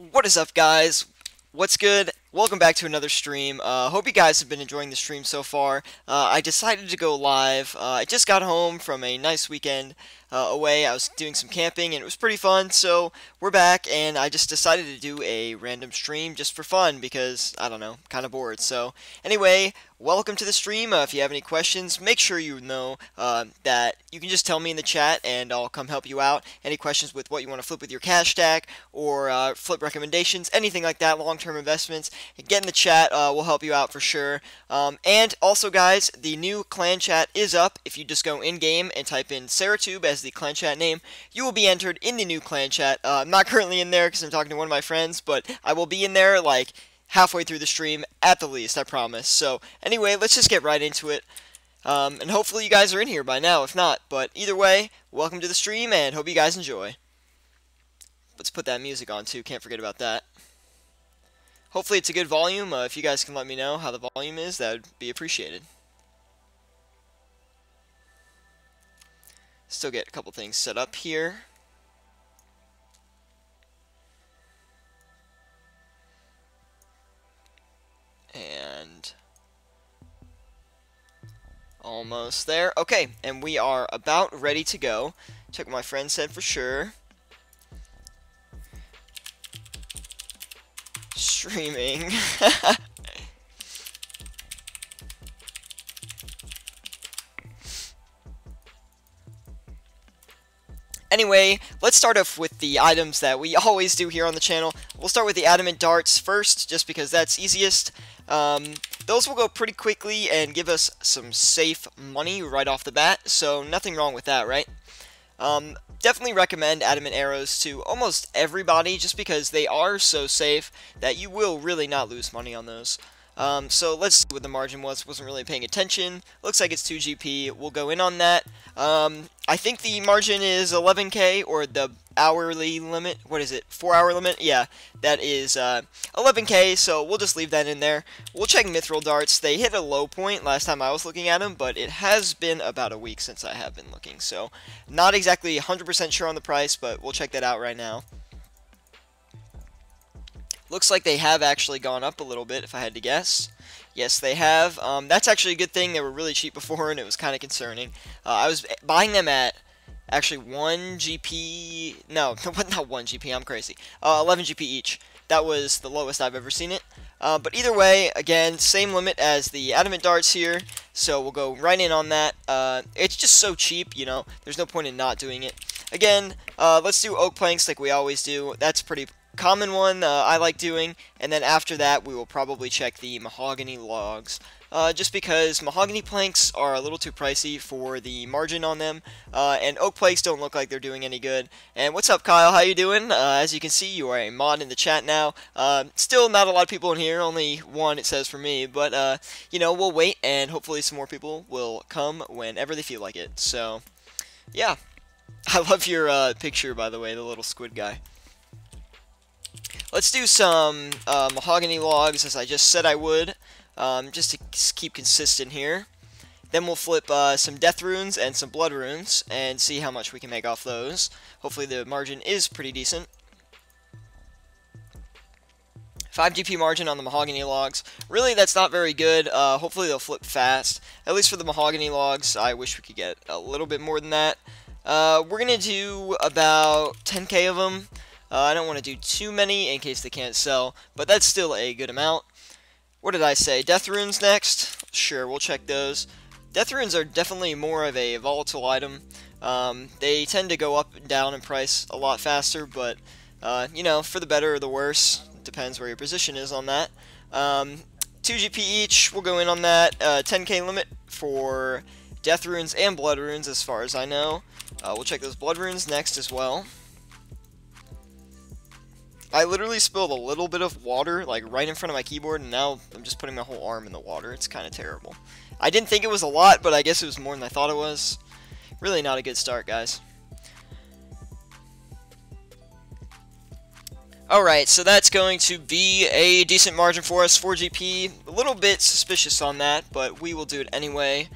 What is up, guys? What's good? Welcome back to another stream. Hope you guys have been enjoying the stream so far. I decided to go live. I just got home from a nice weekend away. I was doing some camping and it was pretty fun, so we're back and I just decided to do a random stream just for fun because, I don't know, kind of bored. So, anyway, welcome to the stream. If you have any questions, make sure you know that you can just tell me in the chat and I'll come help you out. Any questions with what you want to flip with your cash stack or flip recommendations, anything like that, long-term investments, get in the chat. We'll help you out for sure. And also, guys, the new clan chat is up. If you just go in-game and type in Syratube as the clan chat name, you will be entered in the new clan chat. I'm not currently in there because I'm talking to one of my friends, but I will be in there like halfway through the stream at the least, I promise. So anyway, let's just get right into it. And hopefully you guys are in here by now, if not. But either way, welcome to the stream and hope you guys enjoy. Let's put that music on too, can't forget about that. Hopefully it's a good volume. If you guys can let me know how the volume is, that would be appreciated. Still get a couple things set up here. And almost there. Okay, and we are about ready to go. Check what my friend said for sure. Streaming. Anyway, let's start off with the items that we always do here on the channel. We'll start with the adamant darts first, just because that's easiest. Those will go pretty quickly and give us some safe money right off the bat, so nothing wrong with that, right? Definitely recommend adamant arrows to almost everybody, just because they are so safe that you will really not lose money on those. So let's see what the margin was. Wasn't really paying attention. Looks like it's 2 GP. We'll go in on that. I think the margin is 11K, or the hourly limit. What is it? 4-hour limit? Yeah, that is 11K, so we'll just leave that in there. We'll check mithril darts. They hit a low point last time I was looking at them, but it has been about a week since I have been looking, so not exactly 100% sure on the price, but we'll check that out right now. Looks like they have actually gone up a little bit, if I had to guess. Yes, they have. That's actually a good thing. They were really cheap before, and it was kind of concerning. I was buying them at actually 1 GP... No, not 1 GP, I'm crazy. 11 GP each. That was the lowest I've ever seen it. But either way, again, same limit as the adamant darts here, so we'll go right in on that. It's just so cheap, you know, there's no point in not doing it. Again, let's do oak planks like we always do. That's pretty common one I like doing, and then after that we will probably check the mahogany logs, just because mahogany planks are a little too pricey for the margin on them, and oak planks don't look like they're doing any good. And what's up, Kyle? How you doing? As you can see, you are a mod in the chat now. Still not a lot of people in here, only one it says for me, but you know, we'll wait and hopefully some more people will come whenever they feel like it. So yeah, I love your picture, by the way, the little squid guy. Let's do some mahogany logs, as I just said I would, just to keep consistent here. Then we'll flip some death runes and some blood runes, and see how much we can make off those. Hopefully the margin is pretty decent. 5 GP margin on the mahogany logs. Really, that's not very good. Hopefully they'll flip fast. At least for the mahogany logs, I wish we could get a little bit more than that. We're going to do about 10K of them. I don't want to do too many in case they can't sell, but that's still a good amount. What did I say? Death runes next? Sure, we'll check those. Death runes are definitely more of a volatile item. They tend to go up and down in price a lot faster, but, you know, for the better or the worse. Depends where your position is on that. 2 GP each, we'll go in on that. 10K limit for death runes and blood runes, as far as I know. We'll check those blood runes next as well. I literally spilled a little bit of water, like, right in front of my keyboard, and now I'm just putting my whole arm in the water. It's kind of terrible. I didn't think it was a lot, but I guess it was more than I thought it was. Really not a good start, guys. Alright, so that's going to be a decent margin for us, 4 GP. A little bit suspicious on that, but we will do it anyway.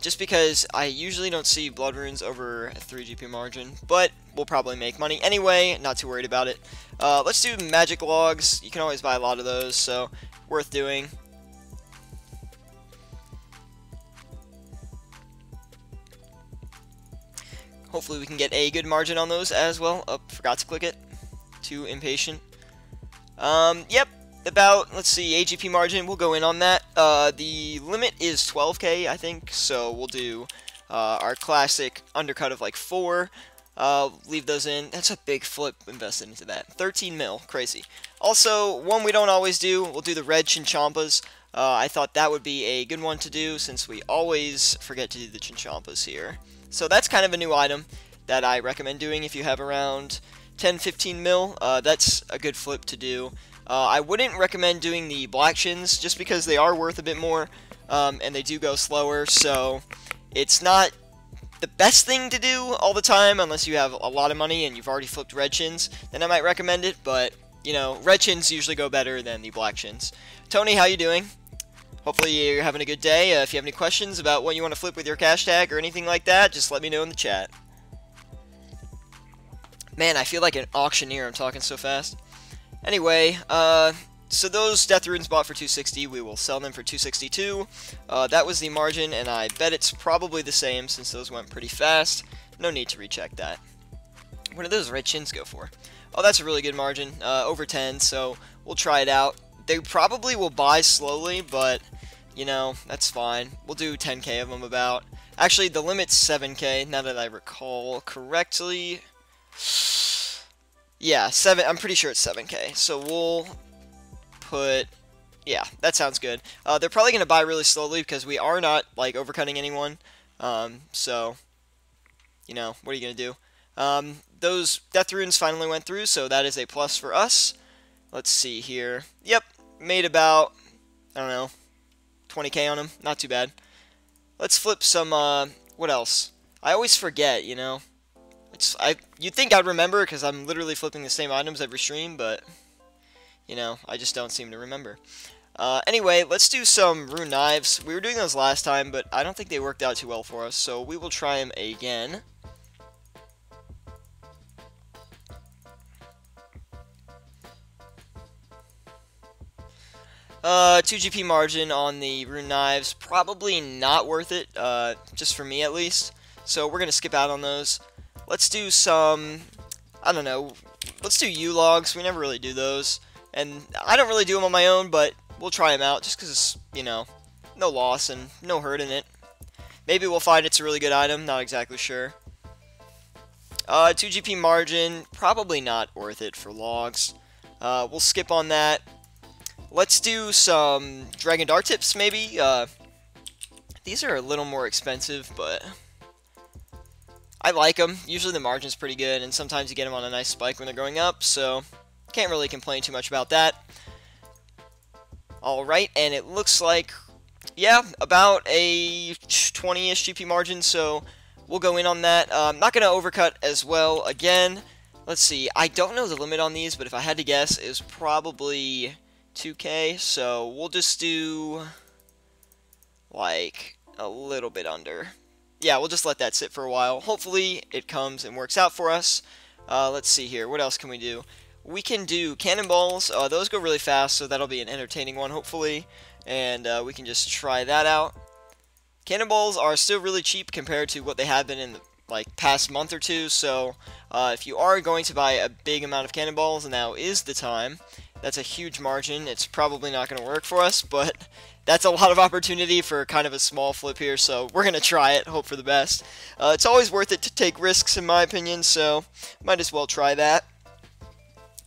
Just because I usually don't see blood runes over a 3 GP margin, but we'll probably make money anyway, not too worried about it. Let's do magic logs. You can always buy a lot of those, so worth doing. Hopefully we can get a good margin on those as well. Oh, forgot to click it. Too impatient. Yep, about, let's see, AGP margin, we'll go in on that. The limit is 12k, I think, so we'll do our classic undercut of like 4. Leave those in. That's a big flip invested into that. 13 mil, crazy. Also, one we don't always do, we'll do the red Chinchampas. I thought that would be a good one to do since we always forget to do the Chinchampas here. So that's kind of a new item that I recommend doing if you have around 10-15 mil. That's a good flip to do. I wouldn't recommend doing the black chins just because they are worth a bit more and they do go slower, so it's not the best thing to do all the time unless you have a lot of money and you've already flipped red chins. Then I might recommend it, but you know, red chins usually go better than the black chins. Tony, how you doing? Hopefully you're having a good day. If you have any questions about what you want to flip with your cash tag or anything like that, just let me know in the chat. Man, I feel like an auctioneer. I'm talking so fast. Anyway, so those death runes bought for 260, we will sell them for 262. That was the margin, and I bet it's probably the same since those went pretty fast. No need to recheck that. What do those red chins go for? Oh, that's a really good margin, over 10, so we'll try it out. They probably will buy slowly, but, you know, that's fine. We'll do 10k of them about. Actually, the limit's 7k, now that I recall correctly. Yeah, I'm pretty sure it's 7k, so we'll put, yeah, that sounds good. They're probably going to buy really slowly because we are not, like, overcutting anyone, so, you know, what are you going to do? Those death runes finally went through, so that is a plus for us. Let's see here. Yep, made about, I don't know, 20k on them. Not too bad. Let's flip some, what else? I always forget, you know. You'd think I'd remember because I'm literally flipping the same items every stream, but, you know, I just don't seem to remember. Anyway, let's do some rune knives. We were doing those last time, but I don't think they worked out too well for us, so we will try them again. 2 GP margin on the rune knives, probably not worth it, just for me at least. So we're going to skip out on those. Let's do some, I don't know, let's do U-logs. We never really do those. And I don't really do them on my own, but we'll try them out just because, you know, no loss and no hurt in it. Maybe we'll find it's a really good item, not exactly sure. 2 GP margin, probably not worth it for logs. We'll skip on that. Let's do some Dragon Dart tips, maybe. These are a little more expensive, but I like them. Usually the margin's pretty good, and sometimes you get them on a nice spike when they're going up, so can't really complain too much about that. Alright, and it looks like, yeah, about a 20-ish GP margin, so we'll go in on that. Not going to overcut as well. Again, let's see. I don't know the limit on these, but if I had to guess, it was probably 2k, so we'll just do like a little bit under. Yeah, we'll just let that sit for a while. Hopefully it comes and works out for us. Let's see here, what else can we do? We can do cannonballs. Those go really fast, so that'll be an entertaining one hopefully, and we can just try that out. Cannonballs are still really cheap compared to what they have been in the like past month or two, so if you are going to buy a big amount of cannonballs, now is the time. That's a huge margin. It's probably not going to work for us, but that's a lot of opportunity for kind of a small flip here, so we're going to try it, hope for the best. It's always worth it to take risks, in my opinion, so might as well try that.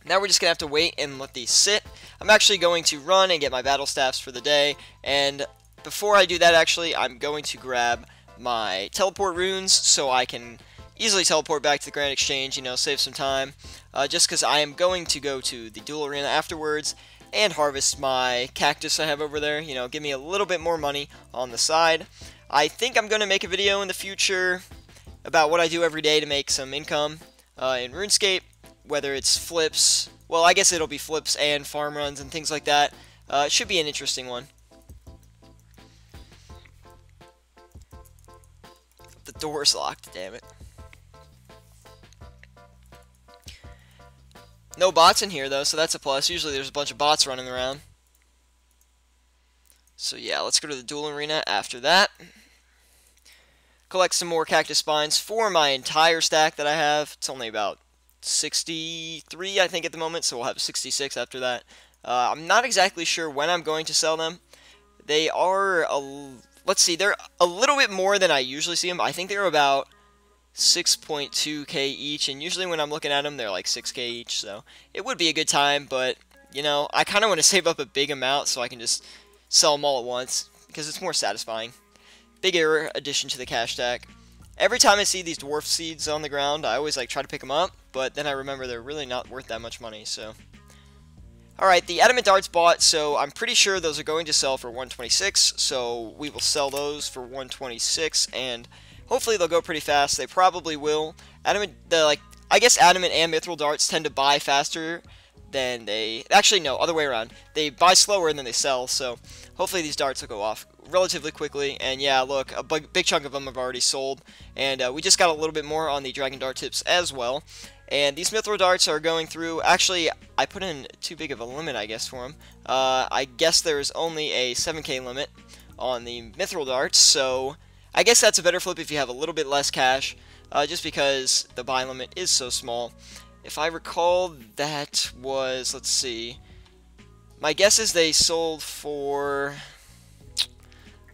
Now we're just going to have to wait and let these sit. I'm actually going to run and get my battle staffs for the day, and before I do that, actually, I'm going to grab my teleport runes so I can easily teleport back to the Grand Exchange, you know, save some time, just because I am going to go to the duel arena afterwards and harvest my cactus I have over there, you know, give me a little bit more money on the side. I think I'm going to make a video in the future about what I do every day to make some income in RuneScape, whether it's flips, well, I guess it'll be flips and farm runs and things like that. It should be an interesting one. The door's locked, damn it. No bots in here though, so that's a plus. Usually there's a bunch of bots running around. So yeah, let's go to the duel arena after that. Collect some more cactus spines for my entire stack that I have. It's only about 63, I think, at the moment, so we'll have 66 after that. I'm not exactly sure when I'm going to sell them. They are, let's see, they're a little bit more than I usually see them. I think they're about 6.2k each, and usually when I'm looking at them, they're like 6k each, so it would be a good time, but, you know, I kind of want to save up a big amount so I can just sell them all at once, because it's more satisfying. Bigger addition to the cash stack. Every time I see these dwarf seeds on the ground, I always like try to pick them up, but then I remember they're really not worth that much money, so. Alright, the adamant darts bought, so I'm pretty sure those are going to sell for 126, so we will sell those for 126, and hopefully they'll go pretty fast. They probably will. I guess adamant and mithril darts tend to buy faster than they... Actually, no, other way around. They buy slower and then they sell, so hopefully these darts will go off relatively quickly. And yeah, look, a big chunk of them have already sold, and we just got a little bit more on the dragon dart tips as well. And these mithril darts are going through... Actually, I put in too big of a limit, I guess, for them. I guess there's only a 7k limit on the mithril darts, so I guess that's a better flip if you have a little bit less cash, just because the buy limit is so small. If I recall, that was... Let's see. My guess is they sold for...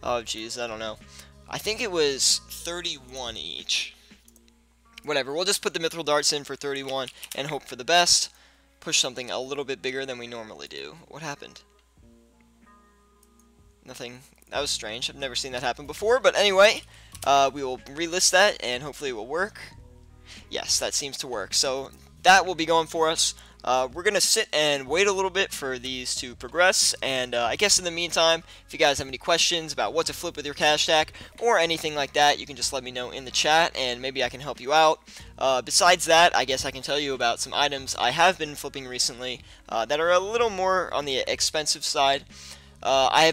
Oh, geez, I don't know. I think it was 31 each. Whatever, we'll just put the mithril darts in for 31 and hope for the best. Push something a little bit bigger than we normally do. What happened? Nothing. That was strange. I've never seen that happen before. But anyway, we will relist that and hopefully it will work. Yes, that seems to work. So that will be going for us. We're going to sit and wait a little bit for these to progress, and I guess in the meantime, if you guys have any questions about what to flip with your cash stack or anything like that, you can just let me know in the chat, and maybe I can help you out. Besides that, I guess I can tell you about some items I have been flipping recently that are a little more on the expensive side. I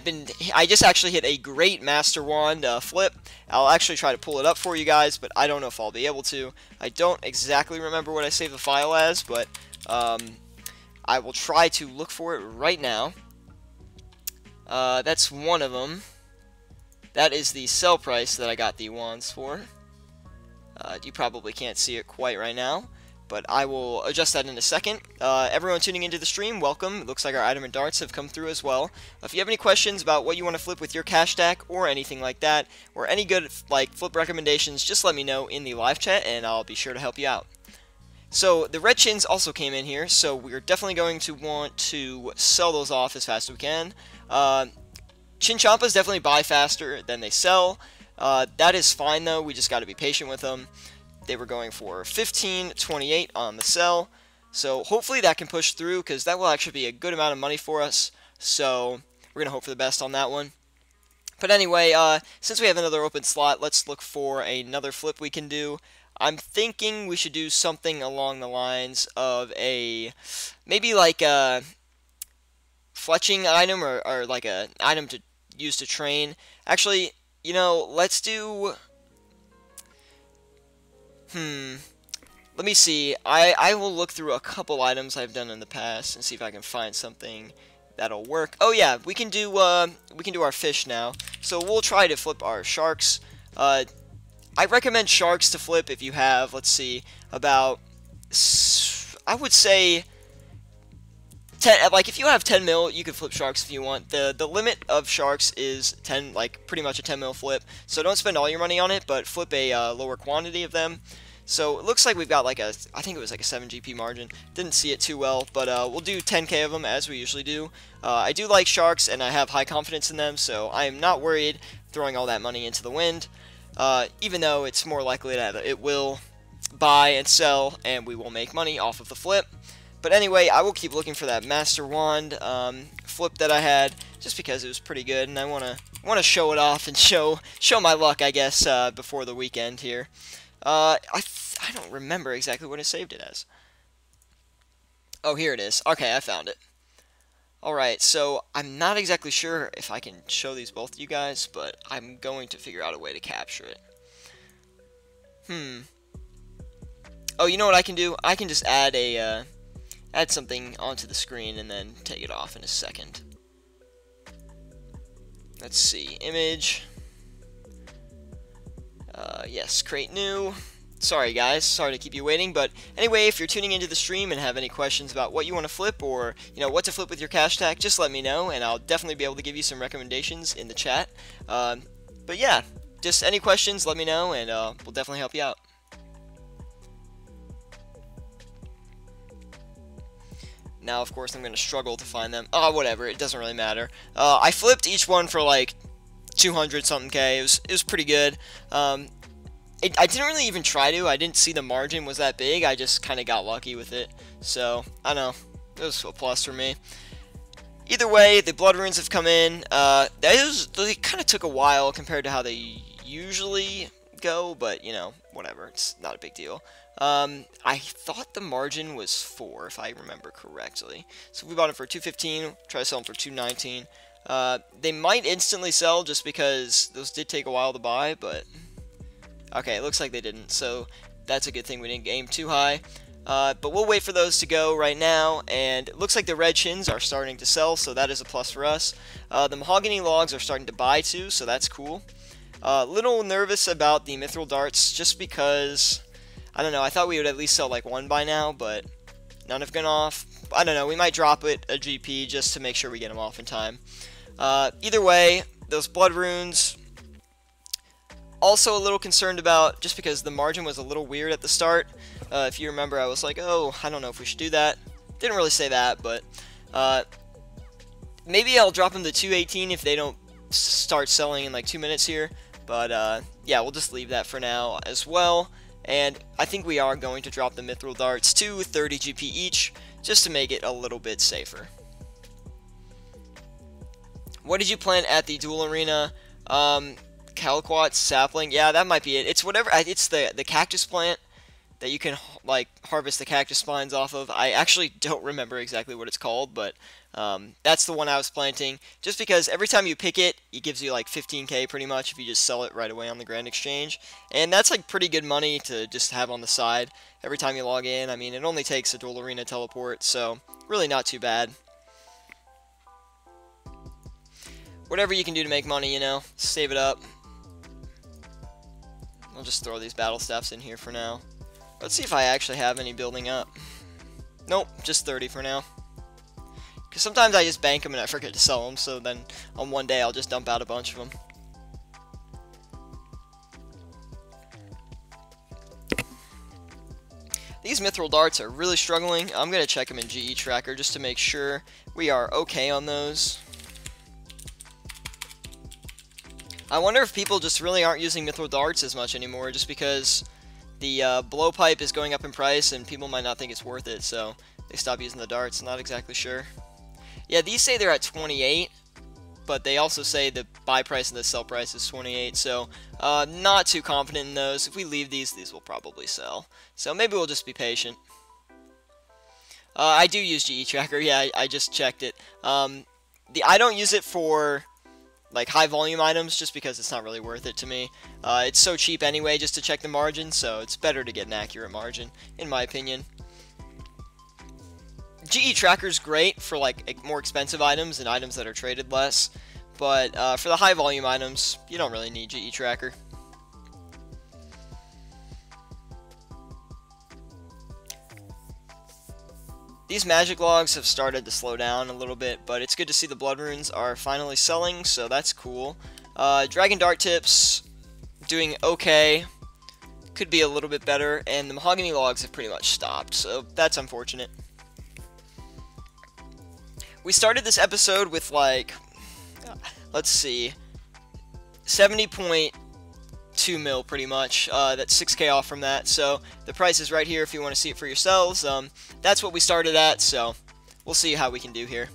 just actually hit a great Master Wand flip. I'll actually try to pull it up for you guys, but I don't know if I'll be able to. I don't exactly remember what I saved the file as, but I will try to look for it right now. That's one of them. That is the sell price that I got the wands for. You probably can't see it quite right now, but I will adjust that in a second. Everyone tuning into the stream, welcome. It looks like our adamant darts have come through as well. If you have any questions about what you want to flip with your cash stack or anything like that, or any good like flip recommendations, just let me know in the live chat and I'll be sure to help you out. So the red chins also came in here, so we're definitely going to want to sell those off as fast as we can. Chin champas definitely buy faster than they sell. That is fine though, we just got to be patient with them. They were going for 15.28 on the sell, so hopefully that can push through, because that will actually be a good amount of money for us, so we're going to hope for the best on that one. But anyway, since we have another open slot, let's look for another flip we can do. I'm thinking we should do something along the lines of maybe like a fletching item, or like an item to use to train. Actually, you know, let's do... Let me see. I will look through a couple items I've done in the past and see if I can find something that'll work. Oh yeah, we can do our fish now. So we'll try to flip our sharks. I recommend sharks to flip if you have, let's see, about, I would say, 10, like if you have 10 mil, you can flip sharks if you want. The limit of sharks is 10, like pretty much a 10 mil flip. So don't spend all your money on it, but flip a lower quantity of them. So it looks like we've got like I think it was like a 7 GP margin. Didn't see it too well, but we'll do 10k of them as we usually do. I do like sharks and I have high confidence in them, so I am not worried throwing all that money into the wind. Even though it's more likely that it will buy and sell and we will make money off of the flip. But anyway, I will keep looking for that Master Wand flip that I had, just because it was pretty good, and I want to show it off and show my luck, I guess, before the weekend here. I don't remember exactly what I saved it as. Oh, here it is. Okay, I found it. Alright, so I'm not exactly sure if I can show these both to you guys, but I'm going to figure out a way to capture it. Oh, you know what I can do? I can just add a add something onto the screen and then take it off in a second. Let's see, image. Yes, create new. Sorry guys, sorry to keep you waiting, but anyway, if you're tuning into the stream and have any questions about what you want to flip or, what to flip with your cash tag, just let me know and I'll definitely be able to give you some recommendations in the chat. But yeah, just any questions, let me know and we'll definitely help you out. Now, of course, I'm going to struggle to find them. Oh, whatever, it doesn't really matter. I flipped each one for like 200 something K. It was pretty good. I didn't really even try to. I didn't see the margin was that big. I just kind of got lucky with it. So, I don't know. It was a plus for me. Either way, the blood runes have come in. They kind of took a while compared to how they usually go, but, whatever. It's not a big deal. I thought the margin was 4, if I remember correctly. So if we bought them for 215, try to sell them for 219. They might instantly sell just because those did take a while to buy, but okay, it looks like they didn't, so that's a good thing we didn't aim too high. But we'll wait for those to go right now, and it looks like the red chins are starting to sell, so that is a plus for us. The mahogany logs are starting to buy too, so that's cool. Little nervous about the mithril darts, just because, I don't know, I thought we would at least sell like one by now, but none have gone off. I don't know, we might drop it a GP just to make sure we get them off in time. Either way, those blood runes, also a little concerned about, just because the margin was a little weird at the start. If you remember, I was like, oh, I don't know if we should do that. Didn't really say that, but maybe I'll drop them to 218 if they don't start selling in like 2 minutes here. But yeah, we'll just leave that for now as well. And I think we are going to drop the mithril darts to 30 GP each, just to make it a little bit safer. What did you plant at the duel arena? Caliquat sapling. Yeah, that might be it. It's whatever. It's the cactus plant that you can like harvest the cactus spines off of. I actually don't remember exactly what it's called, but that's the one I was planting. Just because every time you pick it, it gives you like 15k pretty much if you just sell it right away on the Grand Exchange, and that's like pretty good money to just have on the side every time you log in. I mean, it only takes a duel arena teleport, so really not too bad. Whatever you can do to make money, save it up. I'll just throw these battle staffs in here for now. Let's see if I actually have any building up. Nope, just 30 for now. Because sometimes I just bank them and I forget to sell them, so then on one day I'll just dump out a bunch of them. These mithril darts are really struggling. I'm going to check them in GE Tracker just to make sure we are okay on those. I wonder if people just really aren't using mithril darts as much anymore, just because the blowpipe is going up in price and people might not think it's worth it, so they stop using the darts. Not exactly sure. Yeah, these say they're at 28, but they also say the buy price and the sell price is 28, so not too confident in those. If we leave these will probably sell. So maybe we'll just be patient. I do use GE Tracker, yeah, I just checked it. I don't use it for like high volume items just because it's not really worth it to me. It's so cheap anyway just to check the margin, so it's better to get an accurate margin, in my opinion. GE Tracker's great for like more expensive items and items that are traded less, but for the high volume items, you don't really need GE Tracker. These magic logs have started to slow down a little bit, but it's good to see the blood runes are finally selling, so that's cool. Dragon dart tips, doing okay. Could be a little bit better, and the mahogany logs have pretty much stopped, so that's unfortunate. We started this episode with like, let's see, 70.2 mil pretty much. That's 6k off from that, so the price is right here if you want to see it for yourselves. That's what we started at, so we'll see how we can do here.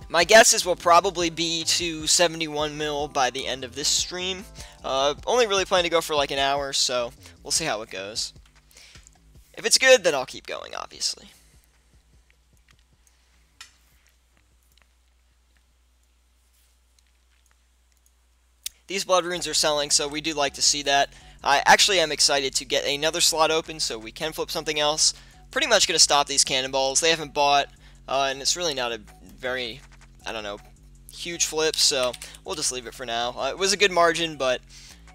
My guess is we'll probably be to 71 mil by the end of this stream. Only really plan to go for like an hour, so we'll see how it goes. If it's good, then I'll keep going, obviously. These blood runes are selling, so we do like to see that. I actually am excited to get another slot open so we can flip something else. pretty much going to stop these cannonballs. They haven't bought, and it's really not a very, I don't know, huge flip, so we'll just leave it for now. It was a good margin, but,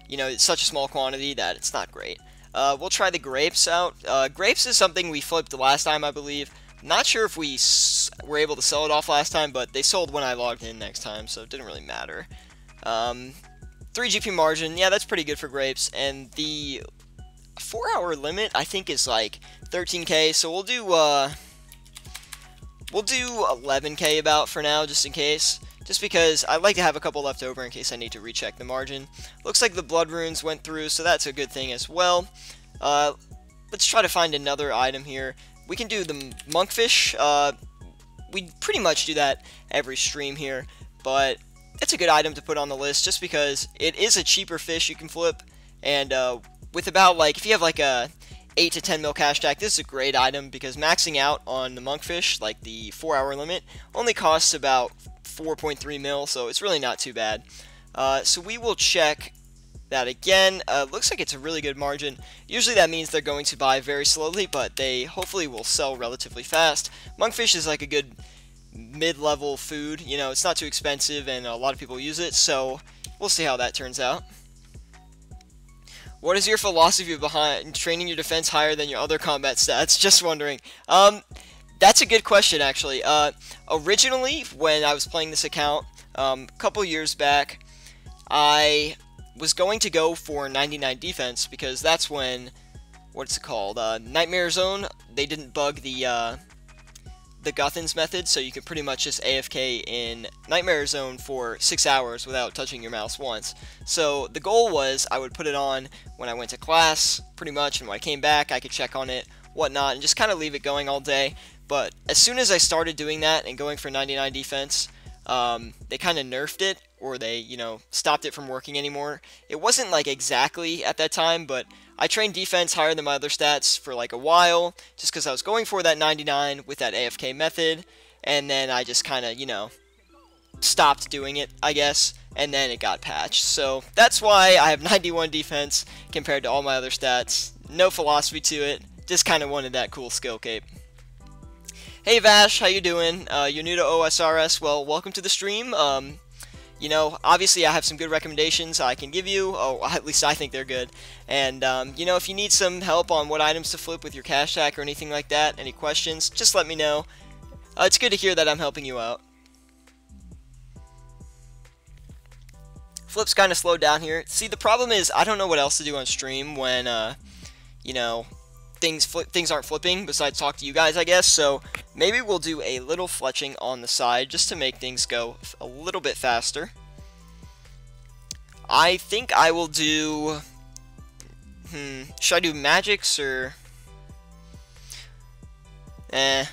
you know, it's such a small quantity that it's not great. We'll try the grapes out. Grapes is something we flipped the last time, I believe. Not sure if we were able to sell it off last time, but they sold when I logged in next time, so it didn't really matter. 3 GP margin, yeah, that's pretty good for grapes, and the 4-hour limit, I think, is like 13k, so we'll do 11k about for now, just in case. Just because I'd like to have a couple left over in case I need to recheck the margin. Looks like the blood runes went through, so that's a good thing as well. Let's try to find another item here. We can do the monkfish. We pretty much do that every stream here, but it's a good item to put on the list just because it is a cheaper fish you can flip, and with about, like, if you have like a 8 to 10 mil cash stack, this is a great item because maxing out on the monkfish, like the 4-hour limit, only costs about 4.3 mil, so it's really not too bad. So we will check that again. Looks like it's a really good margin. Usually that means they're going to buy very slowly, but they hopefully will sell relatively fast. Monkfish is like a good mid-level food, you know, it's not too expensive and a lot of people use it, so we'll see how that turns out. What is your philosophy behind training your defense higher than your other combat stats? Just wondering. That's a good question, actually. Originally, when I was playing this account, a couple years back, I was going to go for 99 defense, because that's when, what's it called, Nightmare Zone, they didn't bug the Guthans method, so you can pretty much just AFK in Nightmare Zone for 6 hours without touching your mouse once. So the goal was I would put it on when I went to class, pretty much, and when I came back I could check on it, whatnot, and just kind of leave it going all day. But as soon as I started doing that and going for 99 defense, they kind of nerfed it, or they, you know, stopped it from working anymore. It wasn't like exactly at that time, but I trained defense higher than my other stats for like a while, just because I was going for that 99 with that AFK method, and then I just kind of, you know, stopped doing it, I guess, and then it got patched. So that's why I have 91 defense compared to all my other stats. No philosophy to it, just kind of wanted that cool skill cape. Hey Vash, how you doing? You're new to OSRS, well, welcome to the stream. You know, obviously I have some good recommendations I can give you, oh, at least I think they're good, and, you know, if you need some help on what items to flip with your cash stack or anything like that, any questions, just let me know. It's good to hear that I'm helping you out. Flip's kind of slowed down here. See, the problem is I don't know what else to do on stream when, you know, things aren't flipping besides talk to you guys, I guess, so maybe we'll do a little fletching on the side just to make things go a little bit faster. I think I will do, should I do magics or, I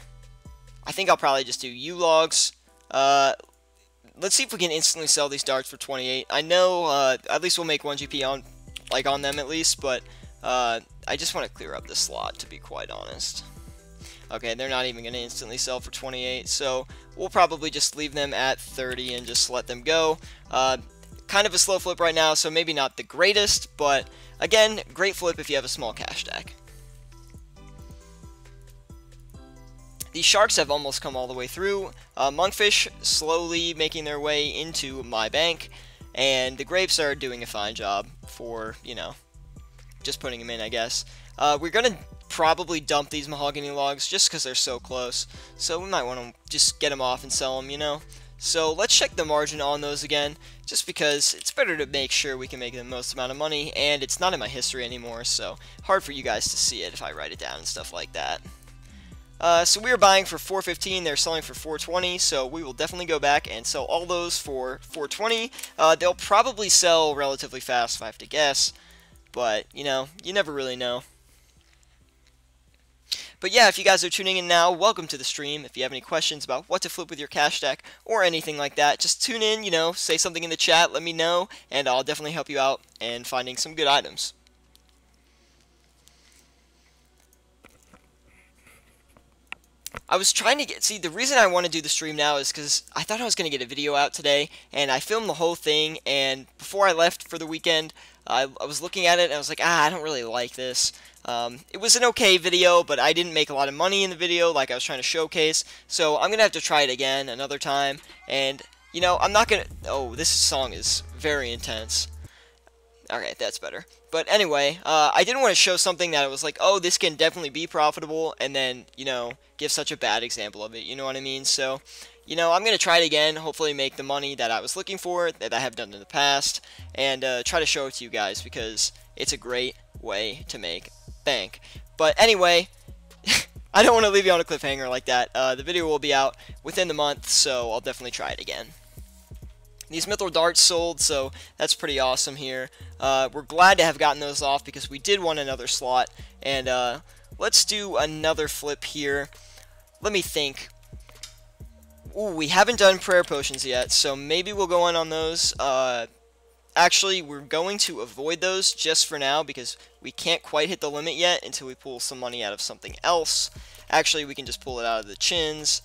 think I'll probably just do U-logs. Let's see if we can instantly sell these darts for 28. I know, at least we'll make 1 GP on them at least, but, I just want to clear up this slot, to be quite honest. Okay, they're not even going to instantly sell for 28, so we'll probably just leave them at 30 and just let them go. Kind of a slow flip right now, so maybe not the greatest, but again, great flip if you have a small cash stack. These sharks have almost come all the way through. Monkfish slowly making their way into my bank, and the grapes are doing a fine job for, you know, just putting them in, I guess. We're going to probably dump these mahogany logs just because they're so close. So we might want to just get them off and sell them, you know. So let's check the margin on those again, just because it's better to make sure we can make the most amount of money, and it's not in my history anymore, so hard for you guys to see it if I write it down and stuff like that. So we were buying for 415, they're selling for 420, so we will definitely go back and sell all those for 420. They'll probably sell relatively fast if I have to guess. But, you know, you never really know. But yeah, if you guys are tuning in now, welcome to the stream. If you have any questions about what to flip with your cash stack or anything like that, just tune in, you know, say something in the chat, let me know, and I'll definitely help you out in finding some good items. I was trying to get, see, the reason I want to do the stream now is because I thought I was going to get a video out today, and I filmed the whole thing, and before I left for the weekend, I was looking at it, and I was like, I don't really like this. It was an okay video, but I didn't make a lot of money in the video like I was trying to showcase. So I'm going to have to try it again another time. And, you know, I'm not going to... Oh, this song is very intense. Okay, that's better. But anyway, I didn't want to show something that I was like, oh, this can definitely be profitable, and then, you know, give such a bad example of it, you know what I mean? So, you know, I'm going to try it again, hopefully make the money that I was looking for, that I have done in the past, and try to show it to you guys, because it's a great way to make bank. But anyway, I don't want to leave you on a cliffhanger like that. The video will be out within the month, so I'll definitely try it again. These mithril darts sold, so that's pretty awesome here. We're glad to have gotten those off because we did want another slot. And let's do another flip here. Let me think. Ooh, we haven't done prayer potions yet, so maybe we'll go on those. Actually, we're going to avoid those just for now because we can't quite hit the limit yet until we pull some money out of something else. Actually, we can just pull it out of the chins,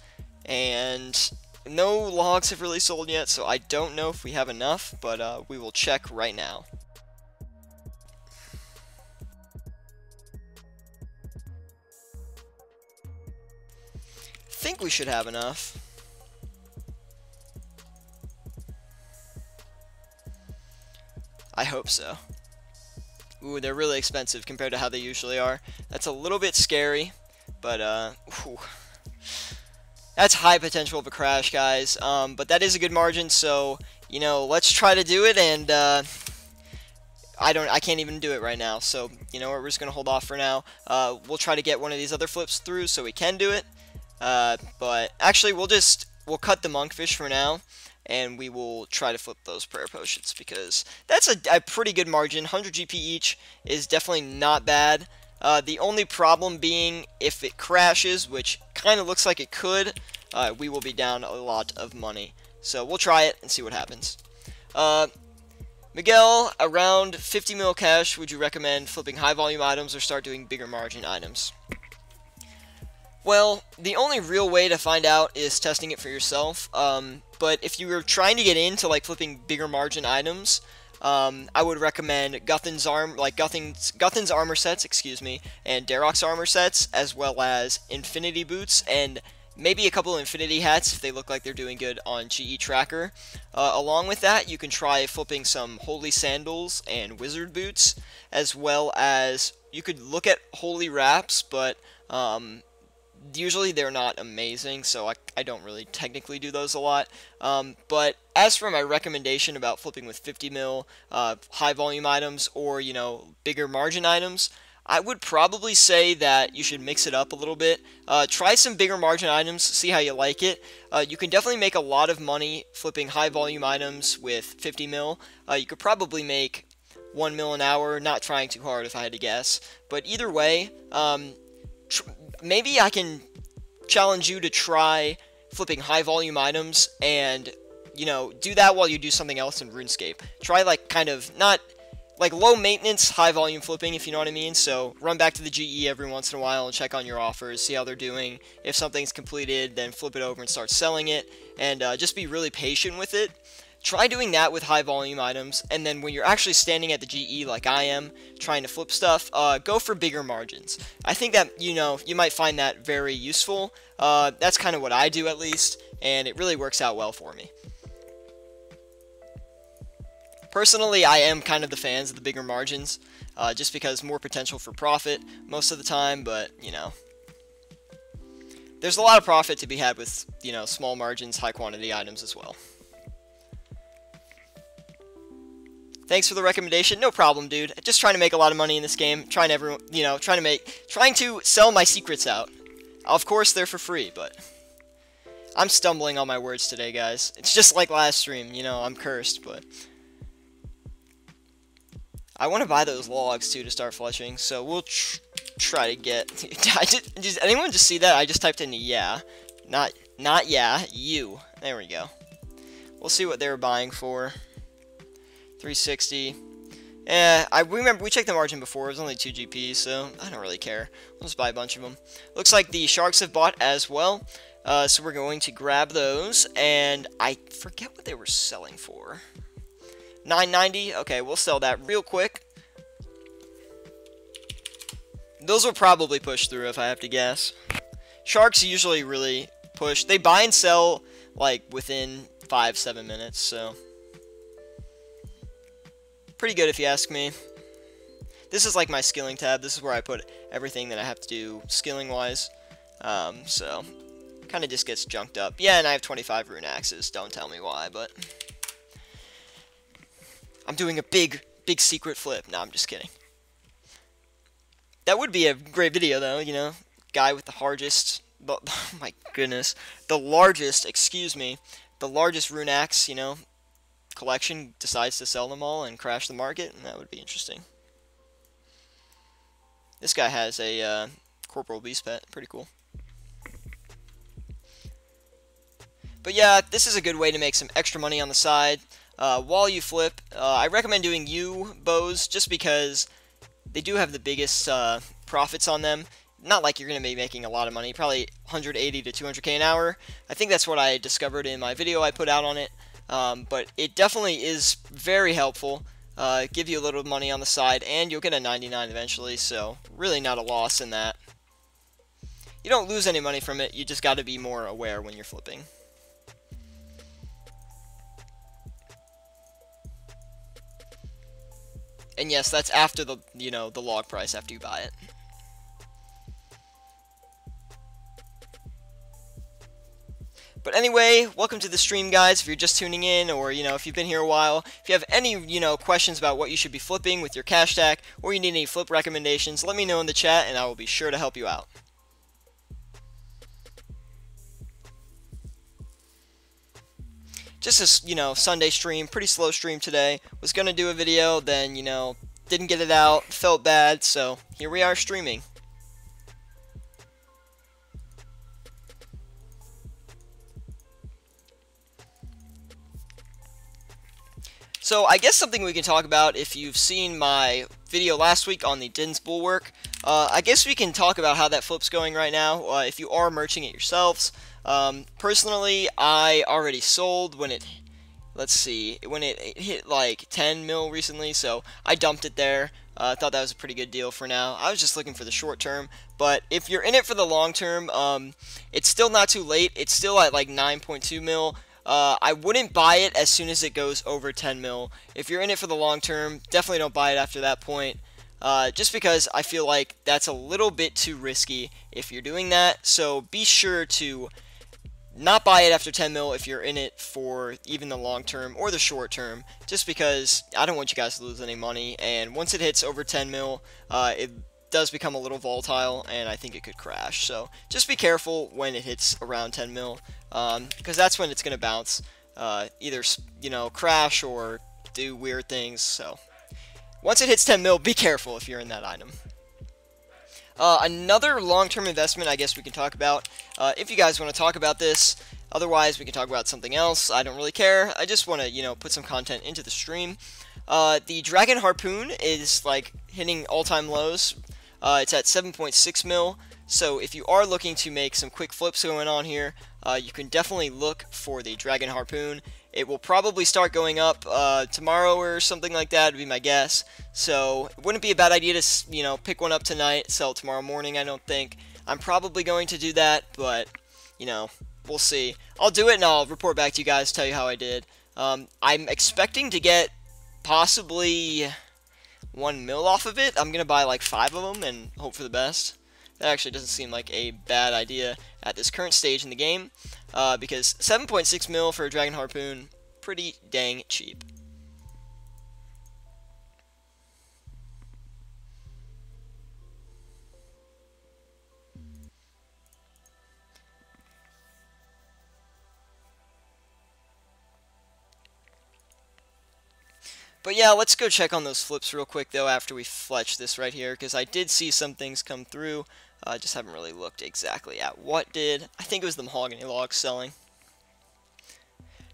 and no logs have really sold yet, so I don't know if we have enough, but we will check right now. I think we should have enough. I hope so. Ooh, they're really expensive compared to how they usually are. That's a little bit scary, but ooh. That's high potential of a crash, guys. But that is a good margin, so you know, let's try to do it. And I can't even do it right now, so you know, we're just gonna hold off for now. We'll try to get one of these other flips through so we can do it. But actually, we'll cut the monkfish for now, and we will try to flip those prayer potions because that's a pretty good margin. 100 GP each is definitely not bad. The only problem being if it crashes, which kind of looks like it could, we will be down a lot of money. So we'll try it and see what happens. Miguel, around 50 mil cash, would you recommend flipping high volume items or start doing bigger margin items? Well, the only real way to find out is testing it for yourself. But if you were trying to get into like flipping bigger margin items, I would recommend Guthin's armor sets, excuse me, and Darok's armor sets, as well as Infinity boots, and maybe a couple of Infinity hats if they look like they're doing good on GE Tracker. Along with that, you can try flipping some Holy Sandals and Wizard boots, as well as you could look at Holy Wraps, but usually they're not amazing, so I don't really technically do those a lot. But as for my recommendation about flipping with 50 mil high volume items or, you know, bigger margin items, I would probably say that you should mix it up a little bit. Try some bigger margin items, see how you like it. You can definitely make a lot of money flipping high volume items with 50 mil. You could probably make 1 mil an hour, not trying too hard if I had to guess. But either way, maybe I can challenge you to try flipping high volume items and, you know, do that while you do something else in RuneScape. Try like kind of not like low maintenance, high volume flipping, if you know what I mean. So run back to the GE every once in a while and check on your offers, see how they're doing. If something's completed, then flip it over and start selling it, and just be really patient with it. Try doing that with high volume items, and then when you're actually standing at the GE like I am, trying to flip stuff, go for bigger margins. I think that, you know, you might find that very useful. That's kind of what I do at least, and it really works out well for me. Personally, I am kind of the fans of the bigger margins, just because more potential for profit most of the time, but, you know, there's a lot of profit to be had with, you know, small margins, high quantity items as well. Thanks for the recommendation. No problem, dude. Just trying to make a lot of money in this game. Trying to sell my secrets out. Of course, they're for free, but I'm stumbling on my words today, guys. It's just like last stream, you know, I'm cursed, but I want to buy those logs, too, to start fletching, so we'll try to get... Did anyone just see that? I just typed in yeah. Not yeah, you. There we go. We'll see what they were buying for. 360. I remember we checked the margin before. It was only 2 GP, so I don't really care. We'll just buy a bunch of them. Looks like the sharks have bought as well. So we're going to grab those, and I forget what they were selling for. 990. Okay, we'll sell that real quick. Those will probably push through if I have to guess. Sharks usually really push. They buy and sell like within 5-7 minutes, so pretty good if you ask me. This is like my skilling tab. This is where I put everything that I have to do skilling wise. So kind of just gets junked up. Yeah, and I have 25 rune axes. Don't tell me why, but I'm doing a big secret flip. No, I'm just kidding. That would be a great video though, you know. Guy with the largest, oh my goodness, the largest rune axe, you know, collection decides to sell them all and crash the market, and that would be interesting. This guy has a Corporal Beast Pet, pretty cool. But yeah, this is a good way to make some extra money on the side while you flip. I recommend doing U bows just because they do have the biggest profits on them. Not like you're going to be making a lot of money, probably 180 to 200k an hour. I think that's what I discovered in my video I put out on it. But it definitely is very helpful. Give you a little money on the side, and you'll get a 99 eventually, so really not a loss in that. You don't lose any money from it, you just got to be more aware when you're flipping. And yes, that's after the, you know, the log price after you buy it. But anyway, welcome to the stream, guys. If you're just tuning in, or, you know, if you've been here a while, if you have any, you know, questions about what you should be flipping with your cash stack, or you need any flip recommendations, let me know in the chat, and I will be sure to help you out. Just a, you know, Sunday stream, pretty slow stream today. Was gonna do a video, then, you know, didn't get it out, felt bad, so here we are streaming. So I guess something we can talk about, if you've seen my video last week on the Din's Bulwark, I guess we can talk about how that flip's going right now, if you are merching it yourselves. Personally, I already sold when it, let's see, when it hit like 10 mil recently, so I dumped it there. I thought that was a pretty good deal for now. I was just looking for the short term, but if you're in it for the long term, it's still not too late. It's still at like 9.2 mil. I wouldn't buy it as soon as it goes over 10 mil. If you're in it for the long term, definitely don't buy it after that point. Just because I feel like that's a little bit too risky if you're doing that. So be sure to not buy it after 10 mil if you're in it for even the long term or the short term. Just because I don't want you guys to lose any money. And once it hits over 10 mil, it does become a little volatile, and I think it could crash. So just be careful when it hits around 10 mil, because that's when it's going to bounce, either, you know, crash or do weird things. So once it hits 10 mil, be careful if you're in that item. Another long-term investment I guess we can talk about, if you guys want to talk about this. Otherwise, we can talk about something else. I don't really care. I just want to, you know, put some content into the stream. The Dragon Harpoon is like hitting all-time lows. It's at 7.6 mil, so if you are looking to make some quick flips going on here, you can definitely look for the Dragon Harpoon. It will probably start going up tomorrow or something like that, would be my guess. So it wouldn't be a bad idea to, you know, pick one up tonight, sell it tomorrow morning, I don't think. I'm probably going to do that, but, you know, we'll see. I'll do it and I'll report back to you guys, tell you how I did. I'm expecting to get possibly 1 mil off of it. I'm gonna buy like 5 of them and hope for the best. That actually doesn't seem like a bad idea at this current stage in the game, because 7.6 mil for a Dragon Harpoon, pretty dang cheap. But yeah, let's go check on those flips real quick, though, after we fletch this right here, because I did see some things come through. I just haven't really looked exactly at what did. I think it was the mahogany logs selling.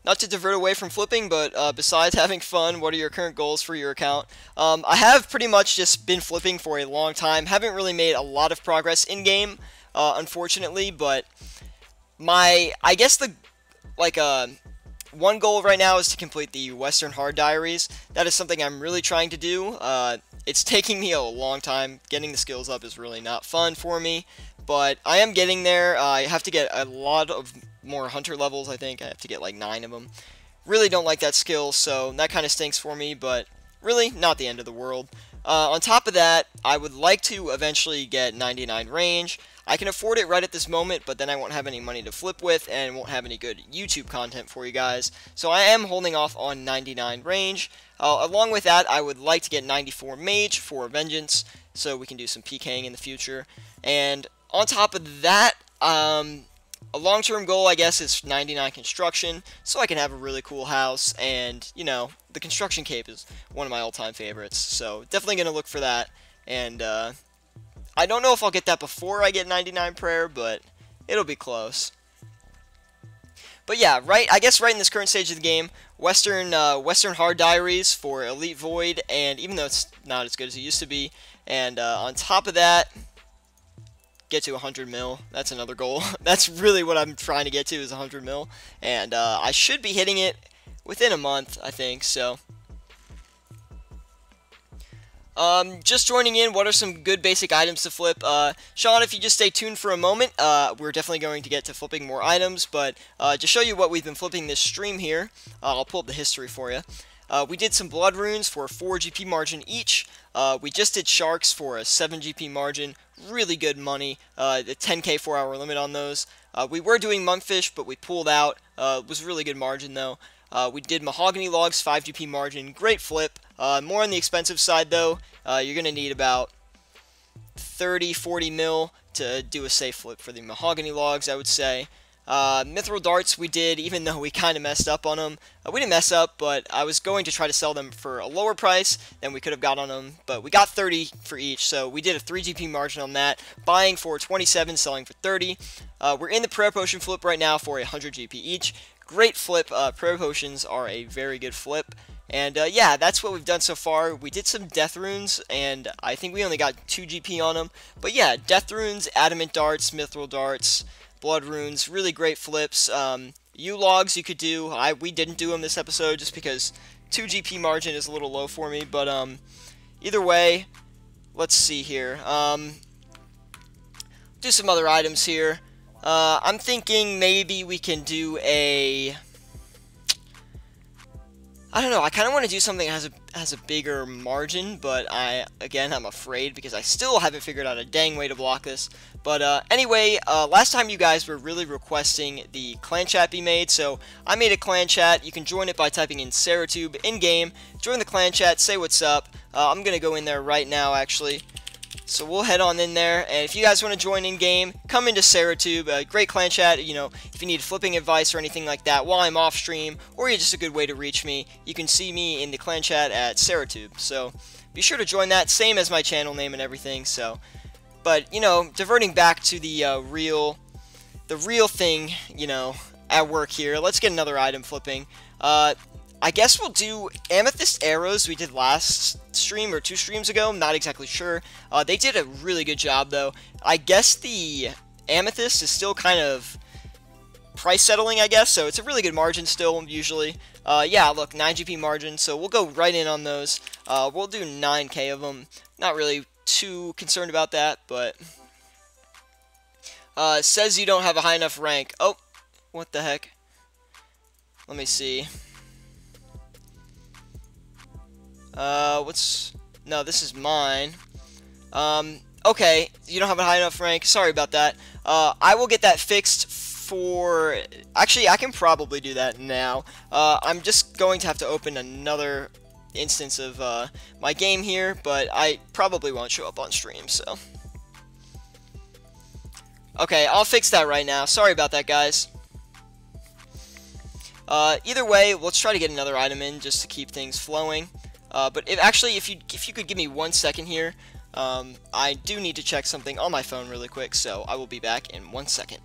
Not to divert away from flipping, but besides having fun, what are your current goals for your account? I have pretty much just been flipping for a long time. Haven't really made a lot of progress in-game, unfortunately, but I guess the, like, one goal right now is to complete the Western Hard Diaries. That is something I'm really trying to do. It's taking me a long time. Getting the skills up is really not fun for me, but I am getting there. I have to get a lot of more hunter levels, I think. I have to get like 9 of them. Really don't like that skill, so that kind of stinks for me, but really not the end of the world. On top of that, I would like to eventually get 99 range. I can afford it right at this moment, but then I won't have any money to flip with and won't have any good YouTube content for you guys. So I am holding off on 99 range. Along with that, I would like to get 94 mage for vengeance, so we can do some PKing in the future. And on top of that, a long-term goal, I guess, is 99 construction, so I can have a really cool house, and, you know, the construction cape is one of my all-time favorites, so definitely going to look for that, and, I don't know if I'll get that before I get 99 prayer, but it'll be close. But yeah, I guess right in this current stage of the game, Western Hard Diaries for Elite Void, and even though it's not as good as it used to be, and, on top of that, get to 100 mil. That's another goal. That's really what I'm trying to get to, is 100 mil. And I should be hitting it within a month, I think. So, just joining in, what are some good basic items to flip? Sean, if you just stay tuned for a moment, we're definitely going to get to flipping more items. But to show you what we've been flipping this stream here, I'll pull up the history for you. We did some blood runes for 4 GP margin each. We just did sharks for a 7 GP margin. Really good money. The 10k 4-hour limit on those. We were doing monkfish, but we pulled out. It was really good margin though. We did mahogany logs, 5 GP margin. Great flip. More on the expensive side though. You're going to need about 30-40 mil to do a safe flip for the mahogany logs, I would say. Mithril darts we did, even though we kind of messed up on them. We didn't mess up, but I was going to try to sell them for a lower price than we could have got on them. But we got 30 for each, so we did a 3 GP margin on that. Buying for 27, selling for 30. We're in the prayer potion flip right now for 100 GP each. Great flip. Prayer potions are a very good flip. And yeah, that's what we've done so far. We did some death runes, and I think we only got 2 GP on them. But yeah, death runes, adamant darts, mithril darts, blood runes, really great flips. U-logs you could do. We didn't do them this episode just because 2 GP margin is a little low for me. But either way, let's see here. Do some other items here. I'm thinking maybe we can do a... I don't know, I kind of want to do something that has a bigger margin, but I'm afraid because I still haven't figured out a dang way to block this. But anyway, last time you guys were really requesting the clan chat be made, so I made a clan chat. You can join it by typing in Syratube in-game, join the clan chat, say what's up. I'm going to go in there right now, actually. So we'll head on in there, and if you guys want to join in-game, come into Syratube. Great clan chat, you know, if you need flipping advice or anything like that while I'm off-stream, or you're just a good way to reach me, you can see me in the clan chat at Syratube. So be sure to join that, same as my channel name and everything, so... But, you know, diverting back to the real thing, you know, at work here, let's get another item flipping. I guess we'll do amethyst arrows we did last stream or 2 streams ago. I'm not exactly sure. They did a really good job though. I guess the amethyst is still kind of price settling, I guess, so it's a really good margin still usually. Yeah, look, 9 GP margin, so we'll go right in on those. We'll do 9k of them. Not really too concerned about that, but says you don't have a high enough rank. Oh, what the heck? Let me see. No, this is mine. Okay, you don't have a high enough rank. Sorry about that. I will get that fixed for... Actually, I can probably do that now. I'm just going to have to open another instance of my game here, but I probably won't show up on stream, so... Okay, I'll fix that right now. Sorry about that, guys. Either way, let's try to get another item in just to keep things flowing. But if you could give me 1 second here, I do need to check something on my phone really quick, so I will be back in 1 second.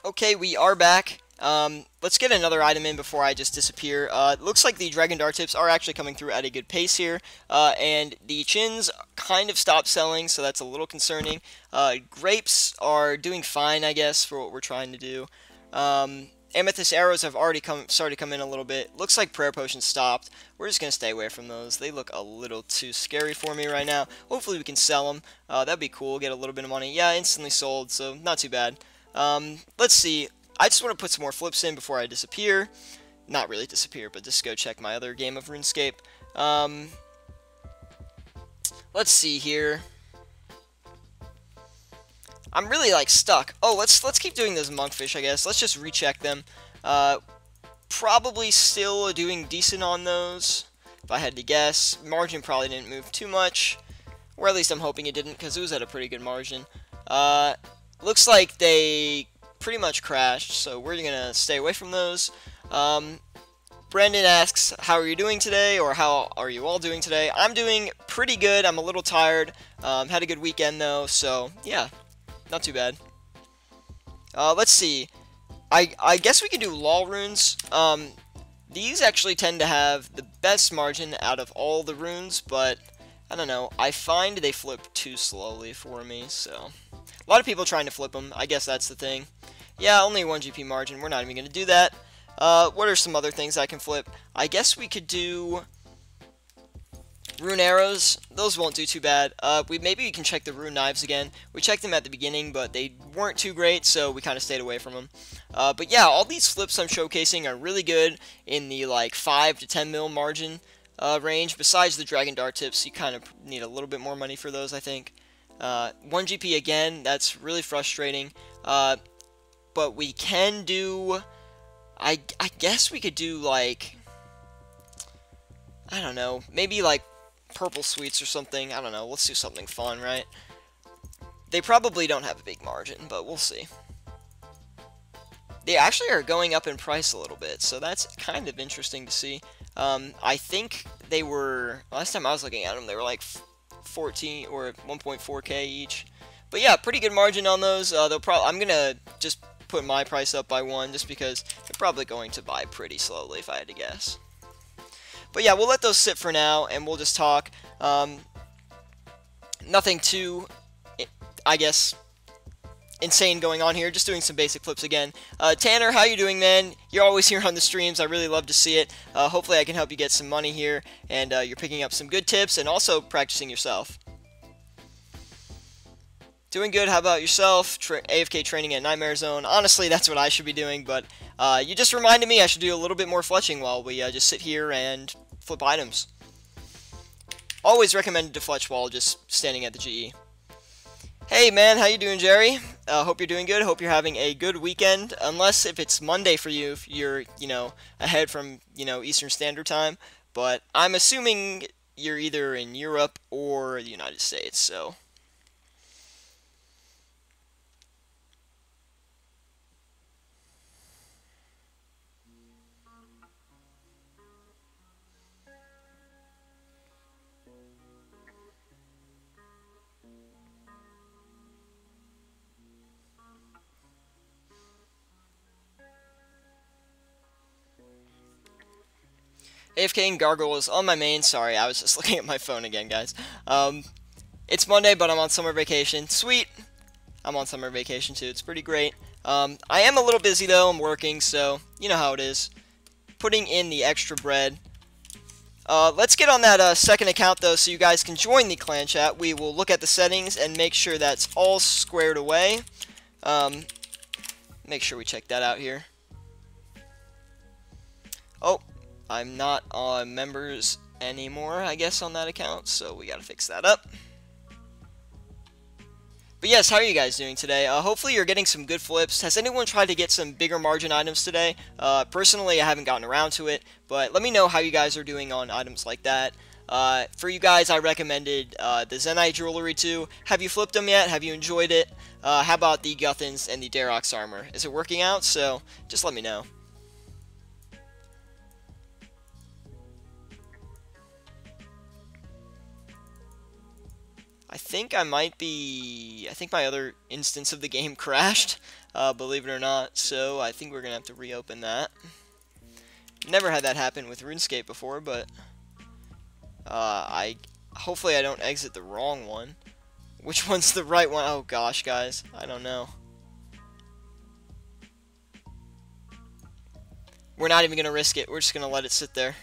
Okay, we are back. Let's get another item in before I just disappear. It looks like the Dragon Dart tips are actually coming through at a good pace here, and the chins kind of stopped selling, so that's a little concerning. Grapes are doing fine, I guess, for what we're trying to do. Amethyst arrows have already started to come in a little bit. Looks like prayer potions stopped. We're just going to stay away from those. They look a little too scary for me right now. Hopefully we can sell them. That'd be cool, get a little bit of money. Yeah, instantly sold, so not too bad. Let's see. I just want to put some more flips in before I disappear. Not really disappear, but just go check my other game of RuneScape. Let's see here. I'm really like stuck. Oh, let's keep doing those monkfish, I guess. Let's just recheck them. Probably still doing decent on those, if I had to guess. Margin probably didn't move too much, or at least I'm hoping it didn't, because it was at a pretty good margin. Looks like they pretty much crashed, so we're gonna stay away from those. Brandon asks, how are you doing today, or how are you all doing today? I'm doing pretty good. I'm a little tired. Had a good weekend though, so yeah, not too bad. Let's see. I guess we could do law runes. These actually tend to have the best margin out of all the runes, but I don't know. I find they flip too slowly for me, so a lot of people trying to flip them. I guess that's the thing. Yeah, only 1 GP margin. We're not even going to do that. What are some other things I can flip? I guess we could do rune arrows. Those won't do too bad. Maybe we can check the rune knives again. We checked them at the beginning, but they weren't too great, so we kind of stayed away from them. But yeah, all these flips I'm showcasing are really good in the like 5 to 10 mil margin range. Besides the Dragon Dart tips, you kind of need a little bit more money for those, I think. 1 GP again, that's really frustrating. But we can do, I guess we could do like, I don't know, maybe like purple sweets or something. I don't know, let's do something fun, right? They probably don't have a big margin, but we'll see. They actually are going up in price a little bit, so that's kind of interesting to see. I think they were, last time I was looking at them, they were like 14 or 1.4k each. But yeah, pretty good margin on those. I'm gonna just put my price up by 1 just because they're probably going to buy pretty slowly if I had to guess. But yeah, we'll let those sit for now and we'll just talk. Nothing too, I guess, insane going on here, just doing some basic flips again. Tanner, how you doing, man? You're always here on the streams. I really love to see it. Hopefully I can help you get some money here, and you're picking up some good tips and also practicing yourself. Doing good. How about yourself? AFK training at Nightmare Zone. Honestly, that's what I should be doing, but you just reminded me I should do a little bit more fletching while we just sit here and flip items. Always recommended to fletch while just standing at the GE. Hey man, how you doing, Jerry? Hope you're doing good. Hope you're having a good weekend. Unless if it's Monday for you, if you're, ahead from, Eastern Standard Time. But I'm assuming you're either in Europe or the United States, so. AFK and Gargoyle is on my main. Sorry, I was just looking at my phone again, guys. It's Monday, but I'm on summer vacation. Sweet! I'm on summer vacation, too. It's pretty great. I am a little busy, though. I'm working, so you know how it is. Putting in the extra bread. Let's get on that second account, though, so you guys can join the clan chat. We will look at the settings and make sure that's all squared away. Make sure we check that out here. Oh. I'm not on members anymore, I guess, on that account, so we gotta fix that up. But yes, how are you guys doing today? Hopefully you're getting some good flips. Has anyone tried to get some bigger margin items today? Personally, I haven't gotten around to it, but let me know how you guys are doing on items like that. For you guys, I recommended the Zenite Jewelry too. Have you flipped them yet? Have you enjoyed it? How about the Guthans and the Darox armor? Is it working out? So, just let me know. think I think my other instance of the game crashed, believe it or not, so I think we're gonna have to reopen that. Never had that happen with RuneScape before, but hopefully I don't exit the wrong one. Which one's the right one? Oh gosh, guys, I don't know. We're not even gonna risk it. We're just gonna let it sit there.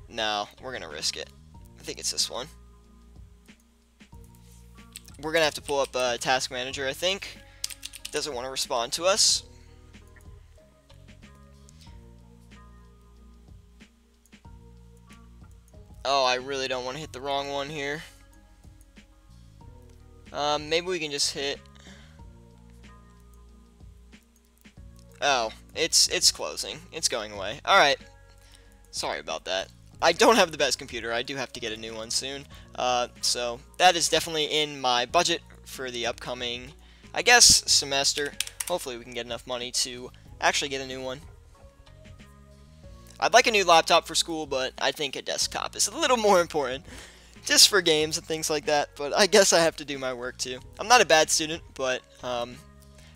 No, we're gonna risk it. I think it's this one. We're gonna have to pull up Task Manager, I think. Doesn't want to respond to us. Oh, I really don't want to hit the wrong one here. Maybe we can just hit... Oh, it's closing. It's going away. Alright. Sorry about that. I don't have the best computer. I do have to get a new one soon. So that is definitely in my budget for the upcoming, I guess, semester. Hopefully we can get enough money to actually get a new one. I'd like a new laptop for school, but I think a desktop is a little more important. Just for games and things like that, but I guess I have to do my work too. I'm not a bad student, but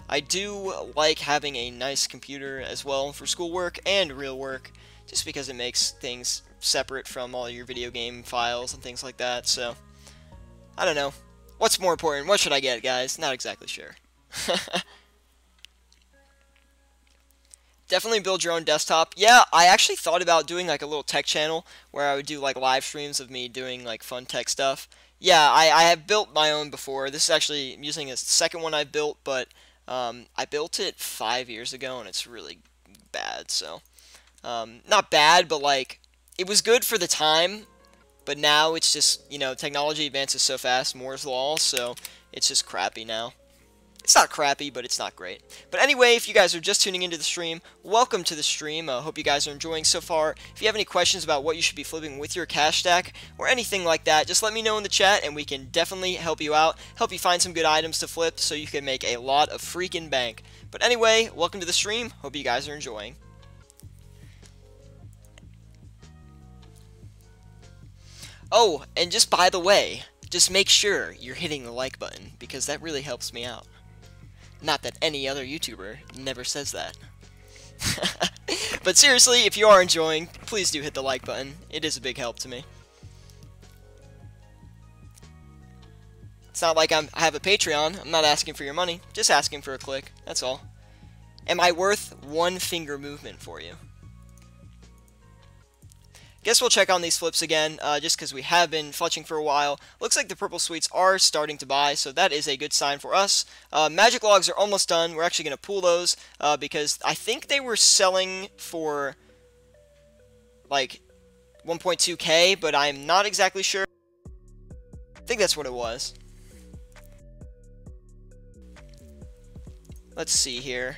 I do like having a nice computer as well for schoolwork and real work, just because it makes things separate from all your video game files and things like that, so I don't know. What's more important? What should I get, guys? Not exactly sure. Definitely build your own desktop. Yeah, I actually thought about doing like a little tech channel where I would do like live streams of me doing like fun tech stuff. Yeah, I have built my own before. This is actually using a second one I built, but I built it 5 years ago and it's really bad, so not bad, but like it was good for the time, but now it's just, you know, technology advances so fast, Moore's Law, so it's just crappy now. It's not crappy, but it's not great. But anyway, if you guys are just tuning into the stream, welcome to the stream. I hope you guys are enjoying so far. If you have any questions about what you should be flipping with your cash stack or anything like that, just let me know in the chat and we can definitely help you out, help you find some good items to flip so you can make a lot of freaking bank. But anyway, welcome to the stream. Hope you guys are enjoying. Oh, and just by the way, just make sure you're hitting the like button because that really helps me out. Not that any other YouTuber never says that. But seriously, if you are enjoying, please do hit the like button. It is a big help to me. It's not like I have a Patreon. I'm not asking for your money. Just asking for a click. That's all. Am I worth one finger movement for you? Guess we'll check on these flips again, just because we have been fletching for a while. Looks like the purple sweets are starting to buy, so that is a good sign for us. Magic logs are almost done. We're actually going to pull those, because I think they were selling for, like, 1.2k, but I'm not exactly sure. I think that's what it was. Let's see here.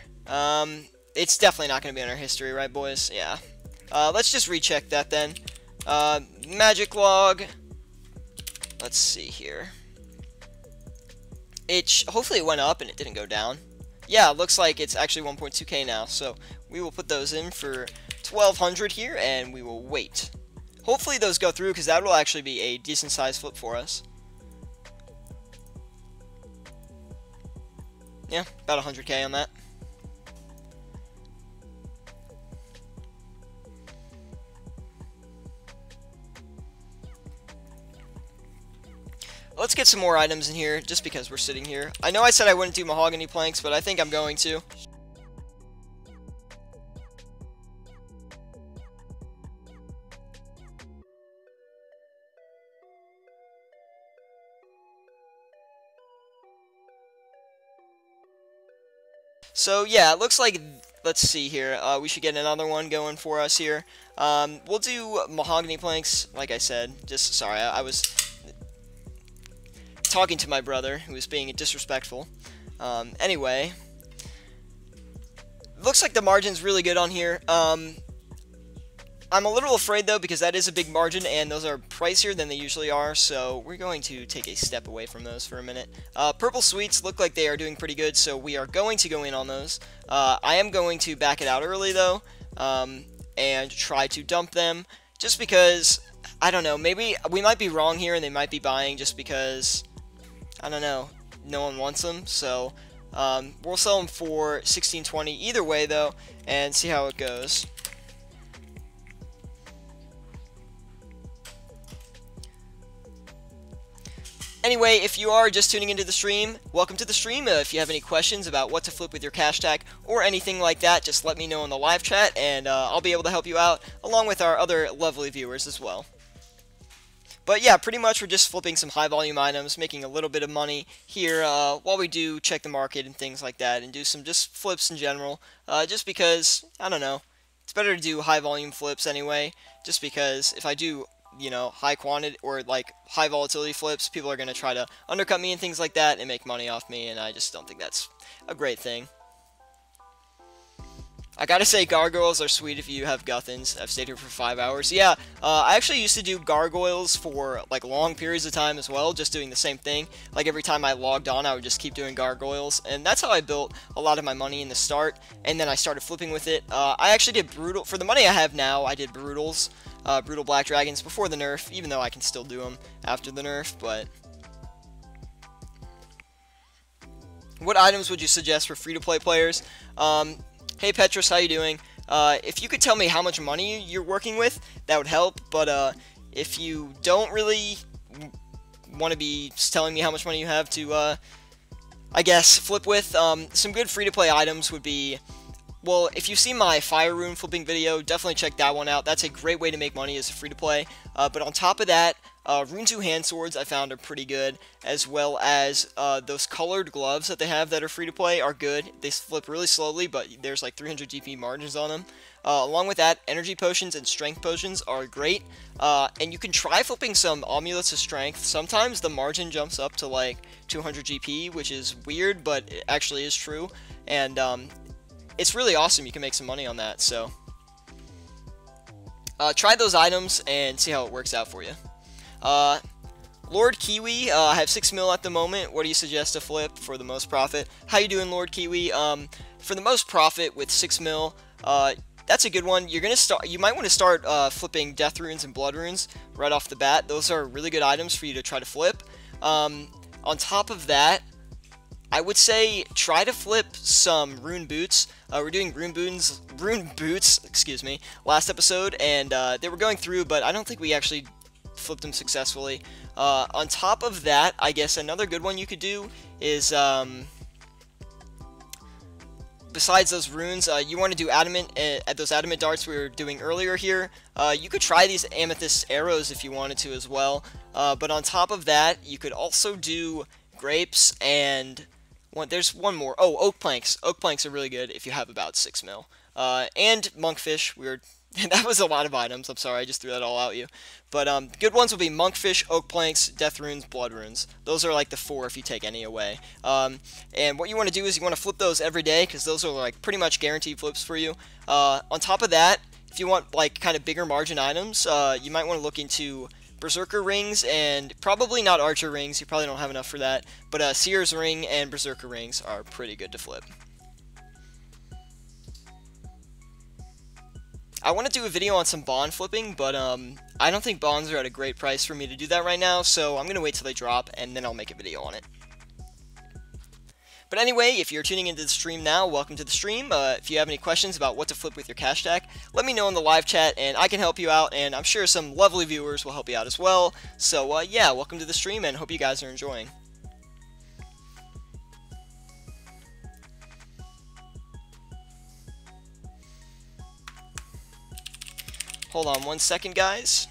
It's definitely not going to be in our history, right, boys? Yeah. Let's just recheck that then. Magic log. Let's see here. Hopefully it went up and it didn't go down. Yeah, it looks like it's actually 1.2k now. So we will put those in for 1200 here and we will wait. Hopefully those go through because that will actually be a decent size flip for us. Yeah, about 100k on that. Let's get some more items in here, just because we're sitting here. I know I said I wouldn't do mahogany planks, but I think I'm going to. So yeah, it looks like, let's see here, we should get another one going for us here. We'll do mahogany planks, like I said. Just, sorry, I was talking to my brother, who was being disrespectful. Anyway, looks like the margin's really good on here. I'm a little afraid, though, because that is a big margin, and those are pricier than they usually are, so we're going to take a step away from those for a minute. Purple sweets look like they are doing pretty good, so we are going to go in on those. I am going to back it out early, though, and try to dump them, just because I don't know, maybe we might be wrong here and they might be buying just because, I don't know, no one wants them. So we'll sell them for 1620 either way though, and see how it goes. Anyway, if you are just tuning into the stream, welcome to the stream. If you have any questions about what to flip with your cash tag or anything like that, just let me know in the live chat, and I'll be able to help you out, along with our other lovely viewers as well. But yeah, pretty much we're just flipping some high volume items, making a little bit of money here while we do check the market and things like that, and do some just flips in general, just because, I don't know, it's better to do high volume flips anyway, just because if I do, you know, high quantity or like high volatility flips, people are going to try to undercut me and things like that and make money off me, and I just don't think that's a great thing. I gotta say, gargoyles are sweet if you have guthins. I've stayed here for 5 hours. Yeah, I actually used to do gargoyles for like long periods of time as well, just doing the same thing. Like every time I logged on, I would just keep doing gargoyles, and that's how I built a lot of my money in the start, and then I started flipping with it. I actually did brutal, for the money I have now, I did brutals, brutal black dragons before the nerf, even though I can still do them after the nerf, but... What items would you suggest for free-to-play players? Hey Petrus, how you doing? If you could tell me how much money you're working with, that would help, but if you don't really want to be telling me how much money you have to, I guess, flip with, some good free-to-play items would be, well, if you've seen my fire rune flipping video, definitely check that one out. That's a great way to make money as a free-to-play, but on top of that, Rune 2 hand swords I found are pretty good, as well as those colored gloves that they have that are free to play are good. They flip really slowly, but there's like 300 GP margins on them. Along with that, energy potions and strength potions are great, and you can try flipping some amulets of strength. Sometimes the margin jumps up to like 200 GP, which is weird, but it actually is true, and it's really awesome. You can make some money on that, so try those items and see how it works out for you. Lord Kiwi, I have 6 mil at the moment. What do you suggest to flip for the most profit? How you doing, Lord Kiwi? For the most profit with 6 mil, that's a good one. You're gonna start. You might want to start flipping death runes and blood runes right off the bat. Those are really good items for you to try to flip. On top of that, I would say try to flip some rune boots. We're doing rune boots, excuse me, last episode, and they were going through, but I don't think we actually flipped them successfully. On top of that, I guess another good one you could do is, besides those runes, you want to do adamant, at those adamant darts we were doing earlier here. You could try these amethyst arrows if you wanted to as well, but on top of that, you could also do grapes and there's one more. Oh, oak planks. Oak planks are really good if you have about 6 mil. And monkfish, that was a lot of items. I'm sorry, I just threw that all out you. But good ones will be monkfish, oak planks, death runes, blood runes. Those are like the 4 if you take any away. And what you want to do is you want to flip those every day, because those are like pretty much guaranteed flips for you. On top of that, if you want like kind of bigger margin items, you might want to look into Berserker rings, and probably not Archer rings. You probably don't have enough for that. But Seer's ring and Berserker rings are pretty good to flip. I want to do a video on some bond flipping, but I don't think bonds are at a great price for me to do that right now, so I'm going to wait till they drop, and then I'll make a video on it. But anyway, if you're tuning into the stream now, welcome to the stream. If you have any questions about what to flip with your cash tag, let me know in the live chat, and I can help you out, and I'm sure some lovely viewers will help you out as well. So yeah, welcome to the stream, and hope you guys are enjoying. Hold on one second, guys.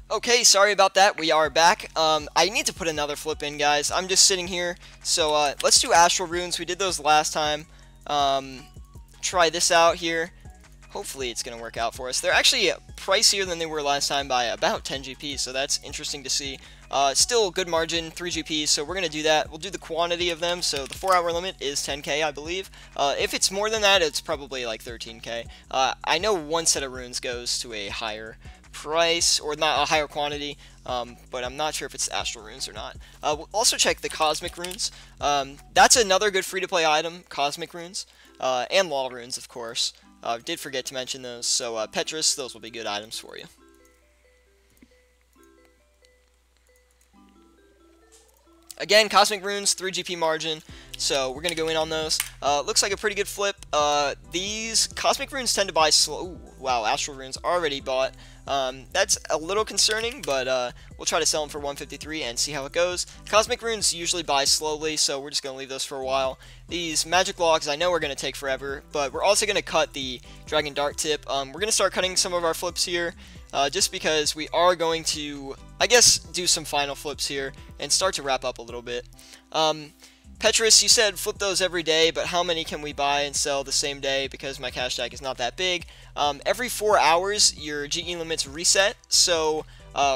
Okay, sorry about that. We are back. I need to put another flip in, guys. I'm just sitting here. So let's do astral runes. We did those last time. try this out here. Hopefully it's going to work out for us. They're actually pricier than they were last time by about 10 GP, so that's interesting to see. Still good margin, 3 GP, so we're going to do that. We'll do the quantity of them, so the 4-hour limit is 10k, I believe. If it's more than that, it's probably like 13k. I know one set of runes goes to a higher price, or not a higher quantity, but I'm not sure if it's astral runes or not. We'll also check the cosmic runes. That's another good free-to-play item, cosmic runes, and law runes, of course. Did forget to mention those, so Petrus, those will be good items for you. Again, Cosmic Runes, 3 GP margin, so we're going to go in on those. Looks like a pretty good flip. These Cosmic Runes tend to buy slow. Ooh, wow, Astral Runes already bought. That's a little concerning, but we'll try to sell them for 153 and see how it goes. Cosmic Runes usually buy slowly, so we're just going to leave those for a while. These Magic Logs I know are going to take forever, but we're also going to cut the Dragon Dart tip. We're going to start cutting some of our flips here. Just because we are going to, I guess, do some final flips here and start to wrap up a little bit. Petrus, you said flip those every day, but how many can we buy and sell the same day because my cash stack is not that big? Every 4 hours, your GE limits reset, so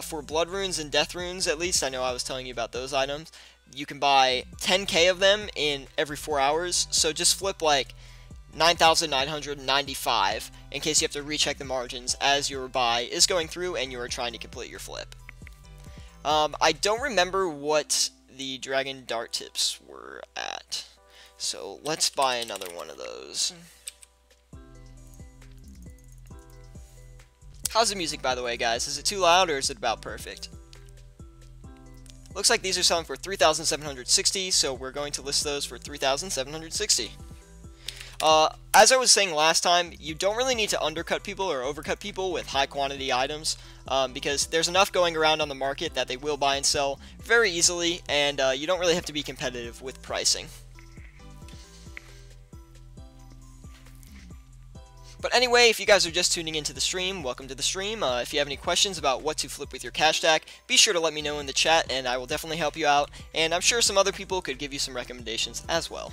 for Blood Runes and Death Runes, at least, I know I was telling you about those items, you can buy 10k of them in every 4 hours, so just flip like 9,995 in case you have to recheck the margins as your buy is going through and you are trying to complete your flip. I don't remember what the Dragon Dart tips were at, so let's buy another one of those. How's the music, by the way, guys? Is it too loud or is it about perfect? Looks like these are selling for 3,760, so we're going to list those for 3,760. As I was saying last time, you don't really need to undercut people or overcut people with high quantity items, because there's enough going around on the market that they will buy and sell very easily, and you don't really have to be competitive with pricing. But anyway, if you guys are just tuning into the stream, welcome to the stream. If you have any questions about what to flip with your cash stack, be sure to let me know in the chat, and I will definitely help you out, and I'm sure some other people could give you some recommendations as well.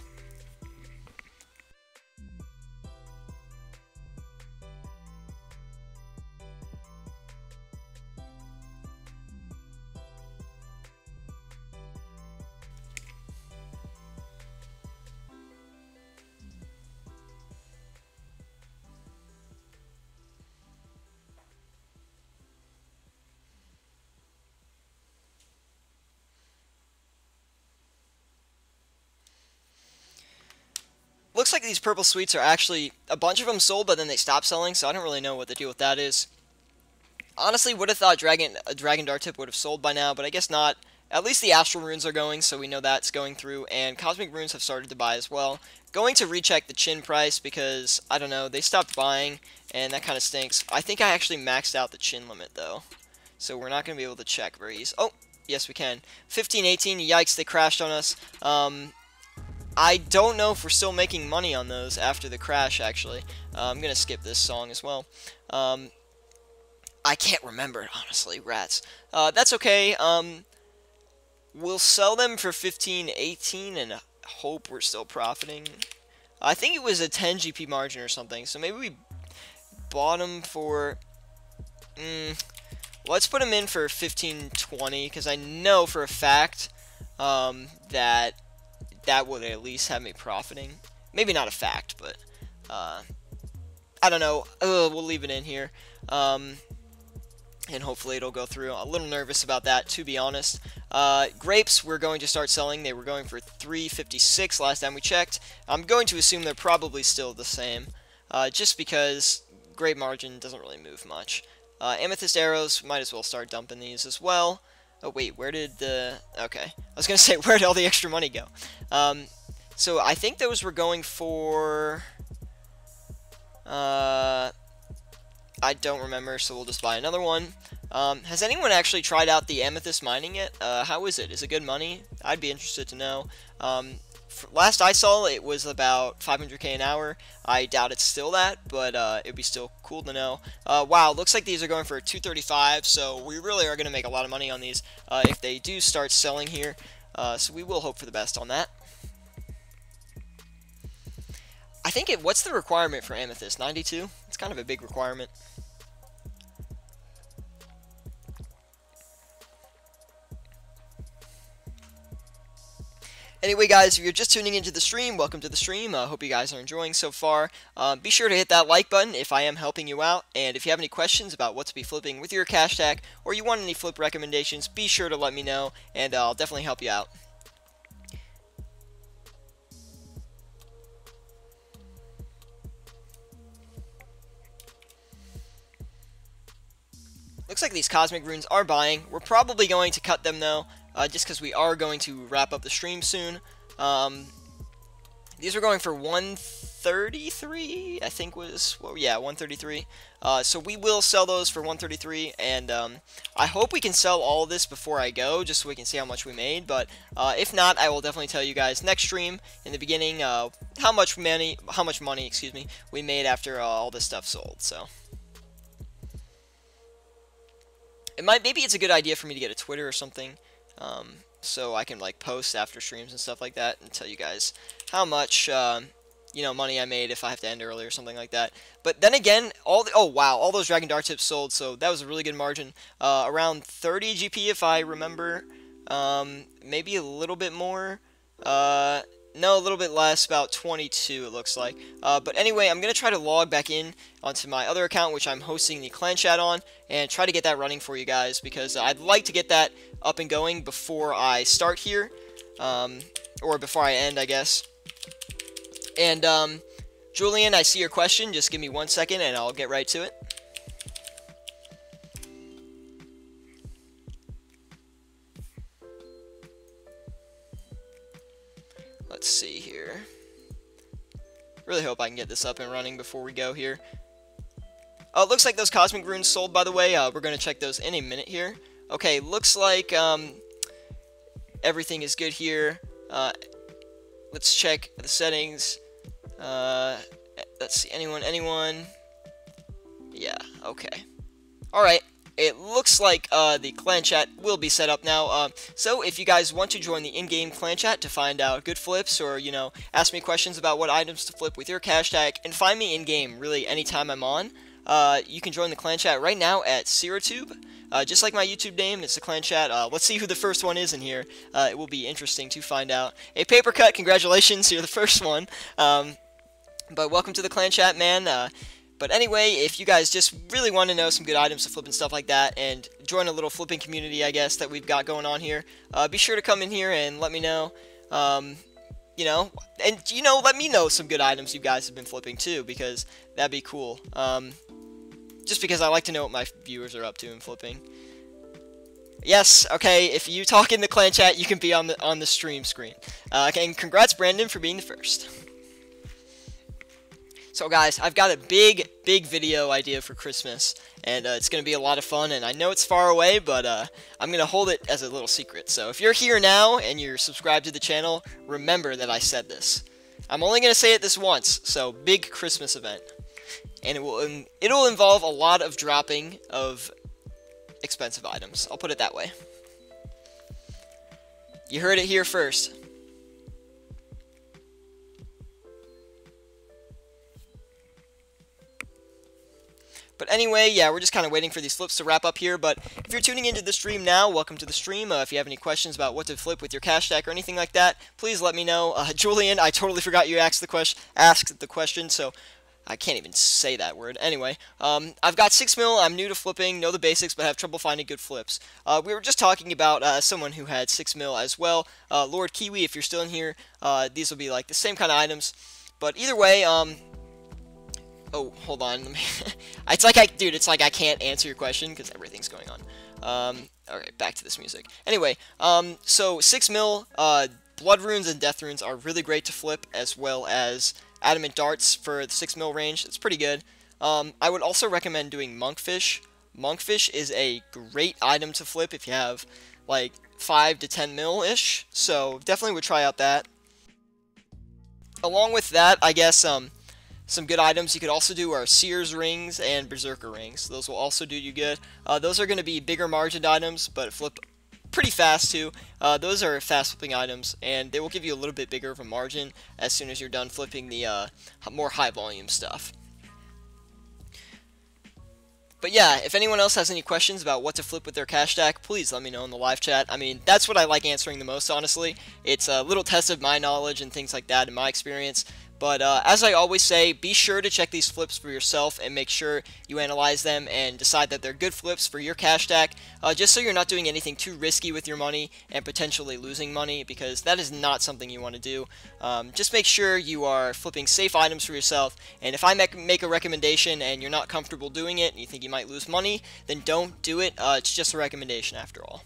Looks like these purple sweets are actually, a bunch of them sold, but then they stopped selling, so I don't really know what the deal with that is. Honestly, would have thought a Dragon Dart tip would have sold by now, but I guess not. At least the Astral Runes are going, so we know that's going through, and Cosmic Runes have started to buy as well. Going to recheck the Chin price because, I don't know, they stopped buying, and that kind of stinks. I think I actually maxed out the Chin limit, though, so we're not going to be able to check very easy. Oh, yes we can. 1518, yikes, they crashed on us. I don't know if we're still making money on those after the crash, actually. I'm going to skip this song as well. I can't remember it, honestly, rats. That's okay. We'll sell them for 1518 and hope we're still profiting. I think it was a 10 GP margin or something, so maybe we bought them for... let's put them in for 1520, because I know for a fact that would at least have me profiting. Maybe not a fact, but I don't know. We'll leave it in here. And hopefully it'll go through. I'm a little nervous about that, to be honest. Grapes, we're going to start selling. They were going for 356 last time we checked. I'm going to assume they're probably still the same, just because grape margin doesn't really move much. Amethyst arrows, might as well start dumping these as well. Oh, wait, where did the... Okay. I was going to say, where did all the extra money go? So I think those were going for... I don't remember, so we'll just buy another one. Has anyone actually tried out the amethyst mining yet? How is it? Is it good money? I'd be interested to know. Last I saw, it was about 500k an hour. I doubt it's still that, but it'd be still cool to know. Wow, looks like these are going for 235, so we really are going to make a lot of money on these if they do start selling here. So we will hope for the best on that. I think what's the requirement for amethyst? 92? It's kind of a big requirement. Anyway, guys, if you're just tuning into the stream, welcome to the stream. Hope you guys are enjoying so far. Be sure to hit that like button if I am helping you out. And if you have any questions about what to be flipping with your cash stack, or you want any flip recommendations, be sure to let me know, and I'll definitely help you out. Looks like these cosmic runes are buying. We're probably going to cut them though, just because we are going to wrap up the stream soon. These are going for 133, I think was, well, yeah, 133. So we will sell those for 133, and I hope we can sell all of this before I go, just so we can see how much we made. But if not, I will definitely tell you guys next stream in the beginning how much money, excuse me, we made after all this stuff sold. So. Maybe it's a good idea for me to get a Twitter or something, so I can like post after streams and stuff like that and tell you guys how much you know, money I made if I have to end early or something like that. But then again, oh wow, all those Dragon Dart tips sold, so that was a really good margin. Around 30 GP if I remember, maybe a little bit more. No, a little bit less, about 22 it looks like. But anyway, I'm going to try to log back in onto my other account, which I'm hosting the clan chat on, and try to get that running for you guys, because I'd like to get that up and going before I start here, or before I end, I guess. And, Julian, I see your question. Just give me 1 second, and I'll get right to it. Let's see here. Really hope I can get this up and running before we go here. Oh, it looks like those cosmic runes sold, by the way. We're going to check those in a minute here. Okay, looks like everything is good here. Let's check the settings. Let's see, anyone? Yeah, okay. Alright. It looks like the clan chat will be set up now, so if you guys want to join the in-game clan chat to find out good flips, or, you know, ask me questions about what items to flip with your cash stack, and find me in-game really anytime I'm on, you can join the clan chat right now at Syratube. Just like my YouTube name, it's the clan chat. Let's see who the first one is in here. It will be interesting to find out. Hey, Paper Cut, congratulations, you're the first one. But welcome to the clan chat, man. But anyway, if you guys just really want to know some good items to flip and stuff like that, and join a little flipping community, I guess, that we've got going on here, be sure to come in here and let me know, you know, and, you know, let me know some good items you guys have been flipping too, because that'd be cool. Just because I like to know what my viewers are up to in flipping. Yes, okay, if you talk in the clan chat, you can be on the stream screen. And congrats, Brandon, for being the first. So guys, I've got a big video idea for Christmas, and it's going to be a lot of fun, and I know it's far away, but I'm going to hold it as a little secret. So if you're here now and you're subscribed to the channel, remember that I said this. I'm only going to say it this once, so big Christmas event. And it'll involve a lot of dropping of expensive items. I'll put it that way. You heard it here first. But anyway, yeah, we're just kind of waiting for these flips to wrap up here. But if you're tuning into the stream now, welcome to the stream. If you have any questions about what to flip with your cash stack or anything like that, please let me know. Julian, I totally forgot you asked the question, so I can't even say that word. Anyway, I've got 6 mil. I'm new to flipping, know the basics, but have trouble finding good flips. We were just talking about someone who had 6 mil as well. Lord Kiwi, if you're still in here, these will be like the same kind of items. But either way, oh, hold on. It's like it's like I can't answer your question because everything's going on. Alright, back to this music. Anyway, so 6 mil, blood runes and death runes are really great to flip, as well as adamant darts for the 6 mil range. It's pretty good. I would also recommend doing monkfish. Monkfish is a great item to flip if you have like 5 to 10 mil-ish, so definitely would try out that. Along with that, I guess, some good items you could also do are Seer's Rings and Berserker Rings. Those will also do you good. Those are going to be bigger margined items, but flip pretty fast too. Those are fast flipping items, and they will give you a little bit bigger of a margin as soon as you're done flipping the more high volume stuff. But yeah, if anyone else has any questions about what to flip with their cash stack, please let me know in the live chat. I mean, that's what I like answering the most, honestly. It's a little test of my knowledge and things like that in my experience. But as I always say, be sure to check these flips for yourself and make sure you analyze them and decide that they're good flips for your cash stack, just so you're not doing anything too risky with your money and potentially losing money, because that is not something you want to do. Just make sure you are flipping safe items for yourself, and if I make a recommendation and you're not comfortable doing it and you think you might lose money, then don't do it. It's just a recommendation after all.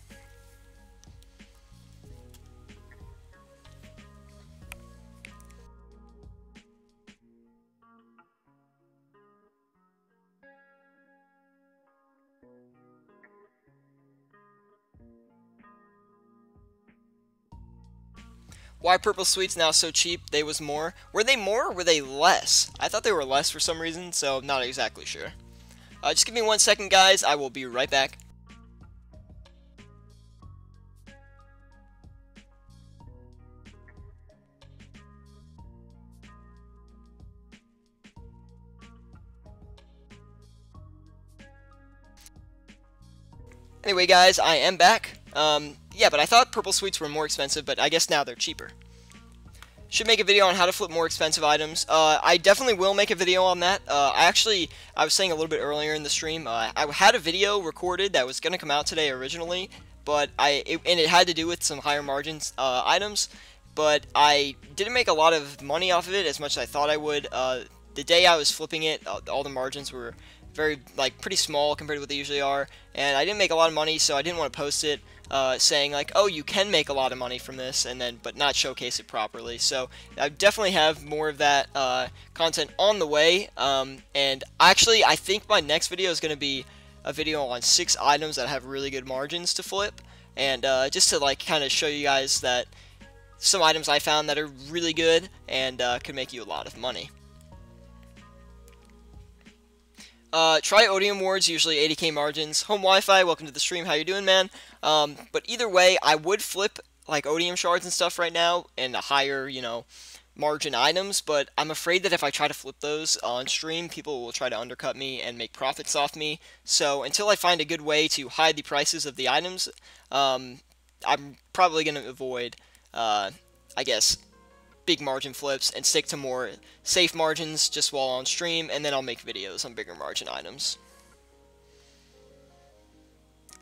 Why purple sweets now so cheap? They was more. Were they more or were they less? I thought they were less for some reason, so I'm not exactly sure. Just give me 1 second, guys. I will be right back. Anyway, guys, I am back. Yeah, but I thought purple sweets were more expensive, but I guess now they're cheaper. Should make a video on how to flip more expensive items. I definitely will make a video on that. I was saying a little bit earlier in the stream, I had a video recorded that was going to come out today originally, but it had to do with some higher margins items, but I didn't make a lot of money off of it as much as I thought I would. The day I was flipping it, all the margins were pretty small compared to what they usually are, and I didn't make a lot of money, so I didn't want to post it saying like, oh, you can make a lot of money from this, and then but not showcase it properly. So I definitely have more of that content on the way, and actually I think my next video is going to be a video on 6 items that have really good margins to flip, and just to like kind of show you guys that some items I found that are really good and could make you a lot of money. Try Odium Wards, usually 80k margins. Home Wi-Fi, welcome to the stream, how you doing, man? But either way, I would flip, like, Odium Shards and stuff right now, and higher, you know, margin items, but I'm afraid that if I try to flip those on stream, people will try to undercut me and make profits off me. So, until I find a good way to hide the prices of the items, I'm probably going to avoid, I guess, big margin flips and stick to more safe margins just while on stream, and then I'll make videos on bigger margin items.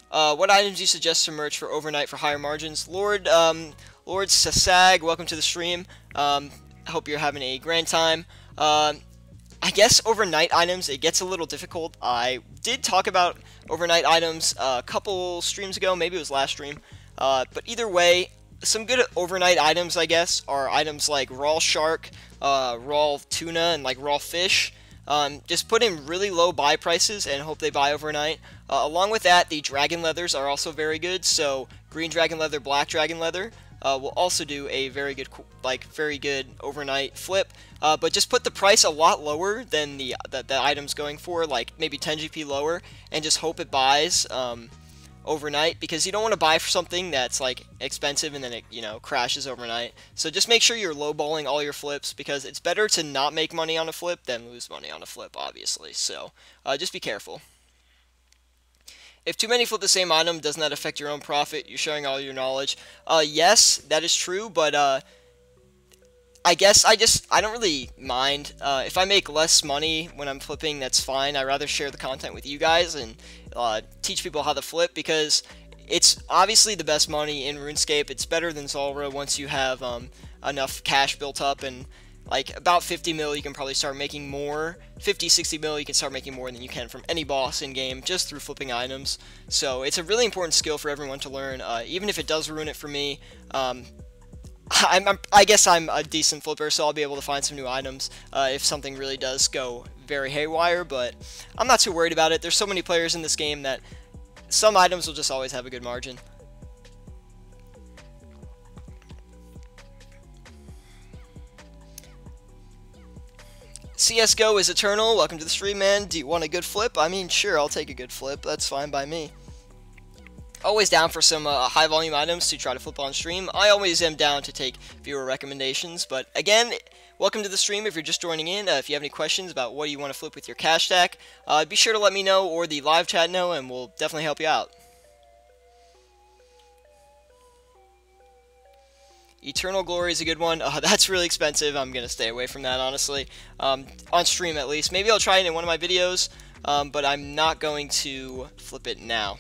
What items do you suggest to merch for overnight for higher margins? Lord Sasag, welcome to the stream. I hope you're having a grand time. I guess overnight items, it gets a little difficult. I did talk about overnight items a couple streams ago, maybe it was last stream. But either way, some good overnight items, I guess, are items like raw shark, raw tuna, and like raw fish. Just put in really low buy prices and hope they buy overnight. Along with that, the dragon leathers are also very good. So green dragon leather, black dragon leather will also do a very good overnight flip. But just put the price a lot lower than the item's going for, like maybe 10 GP lower, and just hope it buys overnight, because you don't want to buy for something that's like expensive and then it, you know, crashes overnight. So just make sure you're lowballing all your flips, because it's better to not make money on a flip than lose money on a flip, obviously. So just be careful. If too many flip the same item, doesn't that affect your own profit? You're sharing all your knowledge. Yes, that is true, but I guess I don't really mind. If I make less money when I'm flipping, that's fine. I'd rather share the content with you guys and teach people how to flip, because it's obviously the best money in RuneScape. It's better than Zulrah once you have enough cash built up, and like about 50 mil you can probably start making more. 50, 60 mil you can start making more than you can from any boss in game just through flipping items. So it's a really important skill for everyone to learn, even if it does ruin it for me. I guess I'm a decent flipper, so I'll be able to find some new items if something really does go very haywire, but I'm not too worried about it. There's so many players in this game that some items will just always have a good margin. CSGO is eternal. Welcome to the stream, man. Do you want a good flip? I mean, sure, I'll take a good flip. That's fine by me. Always down for some high volume items to try to flip on stream. I always am down to take viewer recommendations, but again, welcome to the stream if you're just joining in. If you have any questions about what you want to flip with your cash stack, be sure to let me know or the live chat know, and we'll definitely help you out. Eternal Glory is a good one. That's really expensive. I'm going to stay away from that, honestly. On stream, at least. Maybe I'll try it in one of my videos, but I'm not going to flip it now.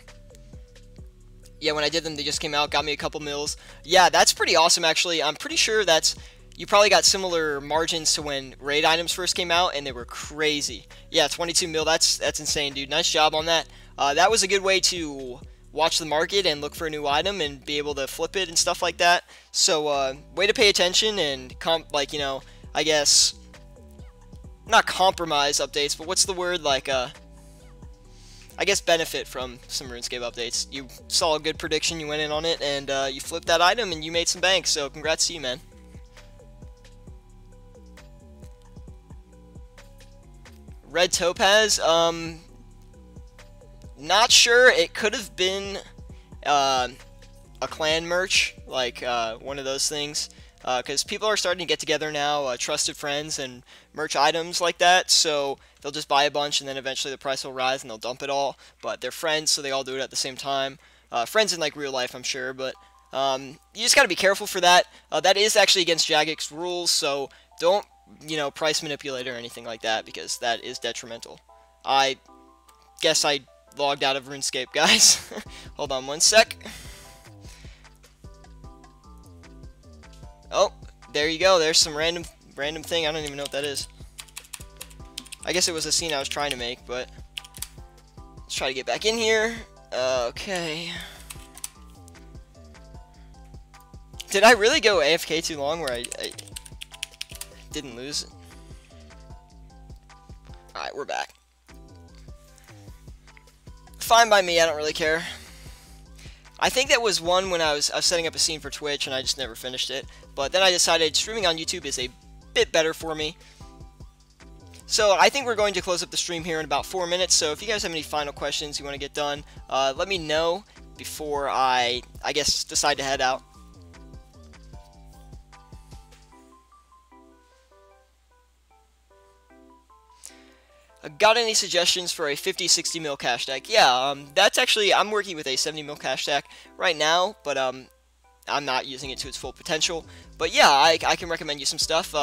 Yeah, when I did them, they just came out, got me a couple mils. Yeah, that's pretty awesome, actually. I'm pretty sure that's... You probably got similar margins to when raid items first came out, and they were crazy. Yeah, 22 mil, that's insane, dude. Nice job on that. That was a good way to watch the market and look for a new item and be able to flip it and stuff like that. So, way to pay attention and, like, you know, I guess... Not compromise updates, but what's the word? Like, I guess benefit from some RuneScape updates. You saw a good prediction, you went in on it, and you flipped that item, and you made some bank, so congrats to you, man. Red Topaz, not sure. It could have been a clan merch, like one of those things, because people are starting to get together now, trusted friends and merch items like that, so they'll just buy a bunch and then eventually the price will rise and they'll dump it all, but they're friends, so they all do it at the same time. Friends in like real life, I'm sure, but you just gotta be careful for that. That is actually against Jagex rules, so don't, you know, price manipulate or anything like that, because that is detrimental. I guess I logged out of RuneScape, guys. Hold on one sec. Oh, there you go. There's some random thing. I don't even know what that is. I guess it was a scene I was trying to make, but let's try to get back in here. Okay. Did I really go AFK too long where I didn't lose it? Alright, we're back. Fine by me, I don't really care. I think that was one when I was setting up a scene for Twitch and I just never finished it. But then I decided streaming on YouTube is a bit better for me. So I think we're going to close up the stream here in about 4 minutes. So if you guys have any final questions you want to get done, let me know before I guess, decide to head out. Got any suggestions for a 50-60 mil cash stack? Yeah, that's actually, I'm working with a 70 mil cash stack right now, but I'm not using it to its full potential. But yeah, I can recommend you some stuff.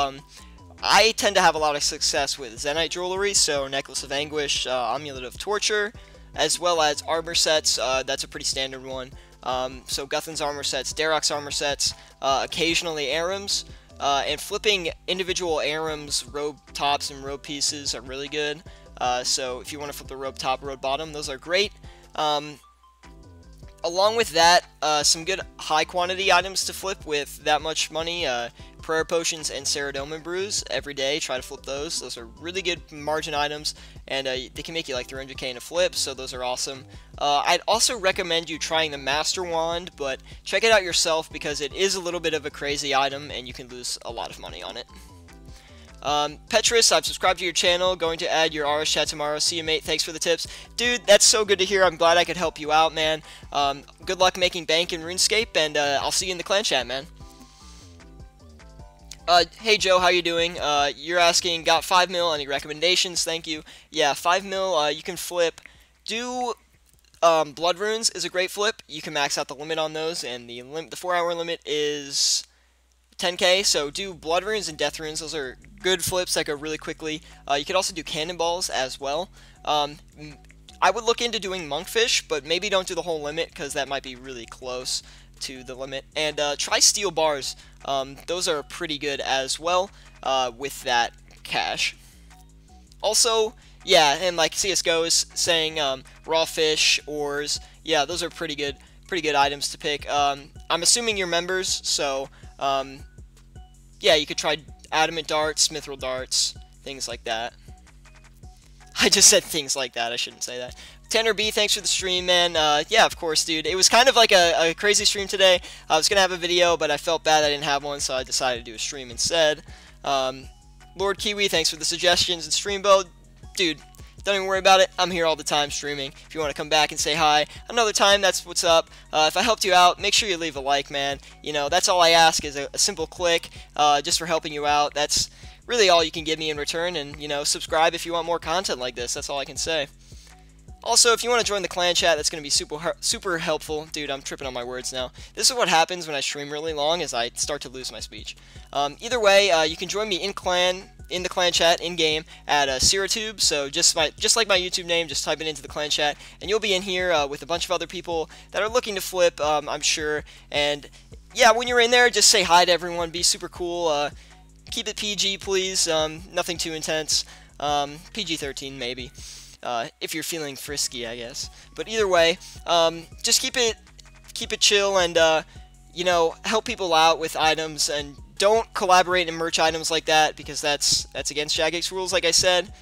I tend to have a lot of success with Zenite jewelry, so Necklace of Anguish, Amulet of Torture, as well as armor sets. That's a pretty standard one. So Guthan's armor sets, Darok's armor sets, occasionally Arams. And flipping individual Arams, robe tops, and robe pieces are really good. So if you want to flip the robe top, robe bottom, those are great. Along with that, some good high quantity items to flip with that much money. Prayer Potions and Syratube brews every day. Try to flip those. Those are really good margin items, and they can make you like 300k in a flip, so those are awesome. I'd also recommend you trying the Master Wand, but check it out yourself because it is a little bit of a crazy item, and you can lose a lot of money on it. Petrus, I've subscribed to your channel, going to add your RS chat tomorrow. See you, mate. Thanks for the tips. Dude, that's so good to hear. I'm glad I could help you out, man. Good luck making bank in RuneScape, and I'll see you in the clan chat, man. Hey Joe, how you doing? You're asking, got 5 mil, any recommendations? Thank you. Yeah, 5 mil, you can flip. Do, Blood Runes is a great flip. You can max out the limit on those, and the 4-hour limit is 10k, so do Blood Runes and Death Runes. Those are good flips that go really quickly. You could also do Cannonballs as well. I would look into doing Monkfish, but maybe don't do the whole limit, because that might be really close to the limit. And try Steel Bars. Those are pretty good as well with that cash. Also, yeah, and like CSGO is saying, raw fish, ores, yeah, those are pretty good items to pick. I'm assuming you're members, so yeah, you could try Adamant Darts, Mithril Darts, things like that. I just said things like that, I shouldn't say that. Tanner B, thanks for the stream, man. Yeah, of course, dude. It was kind of like a crazy stream today. I was going to have a video, but I felt bad I didn't have one, so I decided to do a stream instead. Lord Kiwi, thanks for the suggestions and stream build. Dude, don't even worry about it. I'm here all the time streaming. If you want to come back and say hi another time, that's what's up. If I helped you out, make sure you leave a like, man. You know, that's all I ask is a simple click just for helping you out. That's really all you can give me in return, and, you know, subscribe if you want more content like this. That's all I can say. Also, if you want to join the clan chat, that's going to be super helpful. Dude, I'm tripping on my words now. This is what happens when I stream really long, is I start to lose my speech. Either way, you can join me in the clan chat in-game at Syratube. So just like my YouTube name, just type it into the clan chat, and you'll be in here with a bunch of other people that are looking to flip, I'm sure. And yeah, when you're in there, just say hi to everyone. Be super cool. Keep it PG, please. Nothing too intense. PG-13 maybe. If you're feeling frisky, I guess. But either way, just keep it chill, and you know, help people out with items, and don't collaborate in merch items like that, because that's against Jagex rules, like I said.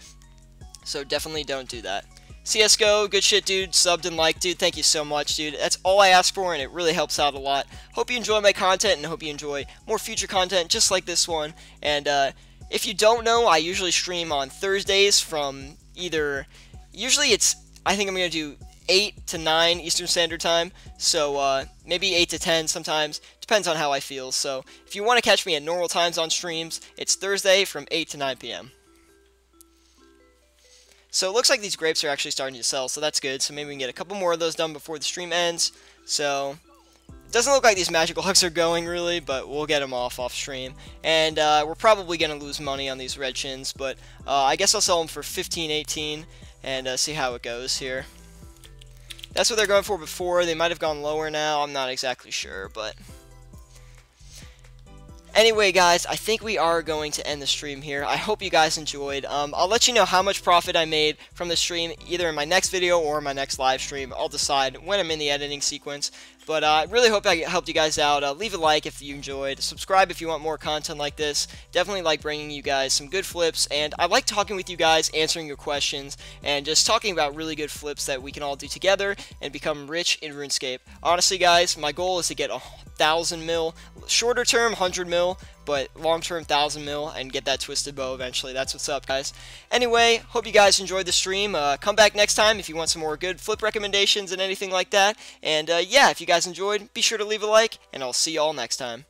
So definitely don't do that. CSGO, good shit, dude. Subbed and liked, dude. Thank you so much, dude. That's all I ask for, and it really helps out a lot. Hope you enjoy my content, and hope you enjoy more future content just like this one. And if you don't know, I usually stream on Thursdays from either... Usually I think I'm going to do 8 to 9 Eastern Standard Time, so maybe 8 to 10 sometimes, depends on how I feel. So if you want to catch me at normal times on streams, it's Thursday from 8 to 9 p.m. So it looks like these grapes are actually starting to sell, so that's good. So maybe we can get a couple more of those done before the stream ends. So it doesn't look like these magical hooks are going really, but we'll get them off stream. And we're probably going to lose money on these red chins, but I guess I'll sell them for 15-18. And see how it goes here. That's what they're going for before. They might have gone lower now. I'm not exactly sure, but... Anyway, guys, I think we are going to end the stream here. I hope you guys enjoyed. I'll let you know how much profit I made from the stream, either in my next video or my next live stream. I'll decide when I'm in the editing sequence. But I really hope I helped you guys out. Leave a like if you enjoyed. Subscribe if you want more content like this. Definitely like bringing you guys some good flips. And I like talking with you guys, answering your questions, and just talking about really good flips that we can all do together and become rich in RuneScape. Honestly, guys, my goal is to get 1,000 mil. Shorter term, 100 mil. But long-term 1,000 mil, and get that twisted bow eventually. That's what's up, guys. Anyway, hope you guys enjoyed the stream. Come back next time if you want some more good flip recommendations and anything like that. And yeah, if you guys enjoyed, be sure to leave a like, and I'll see y'all next time.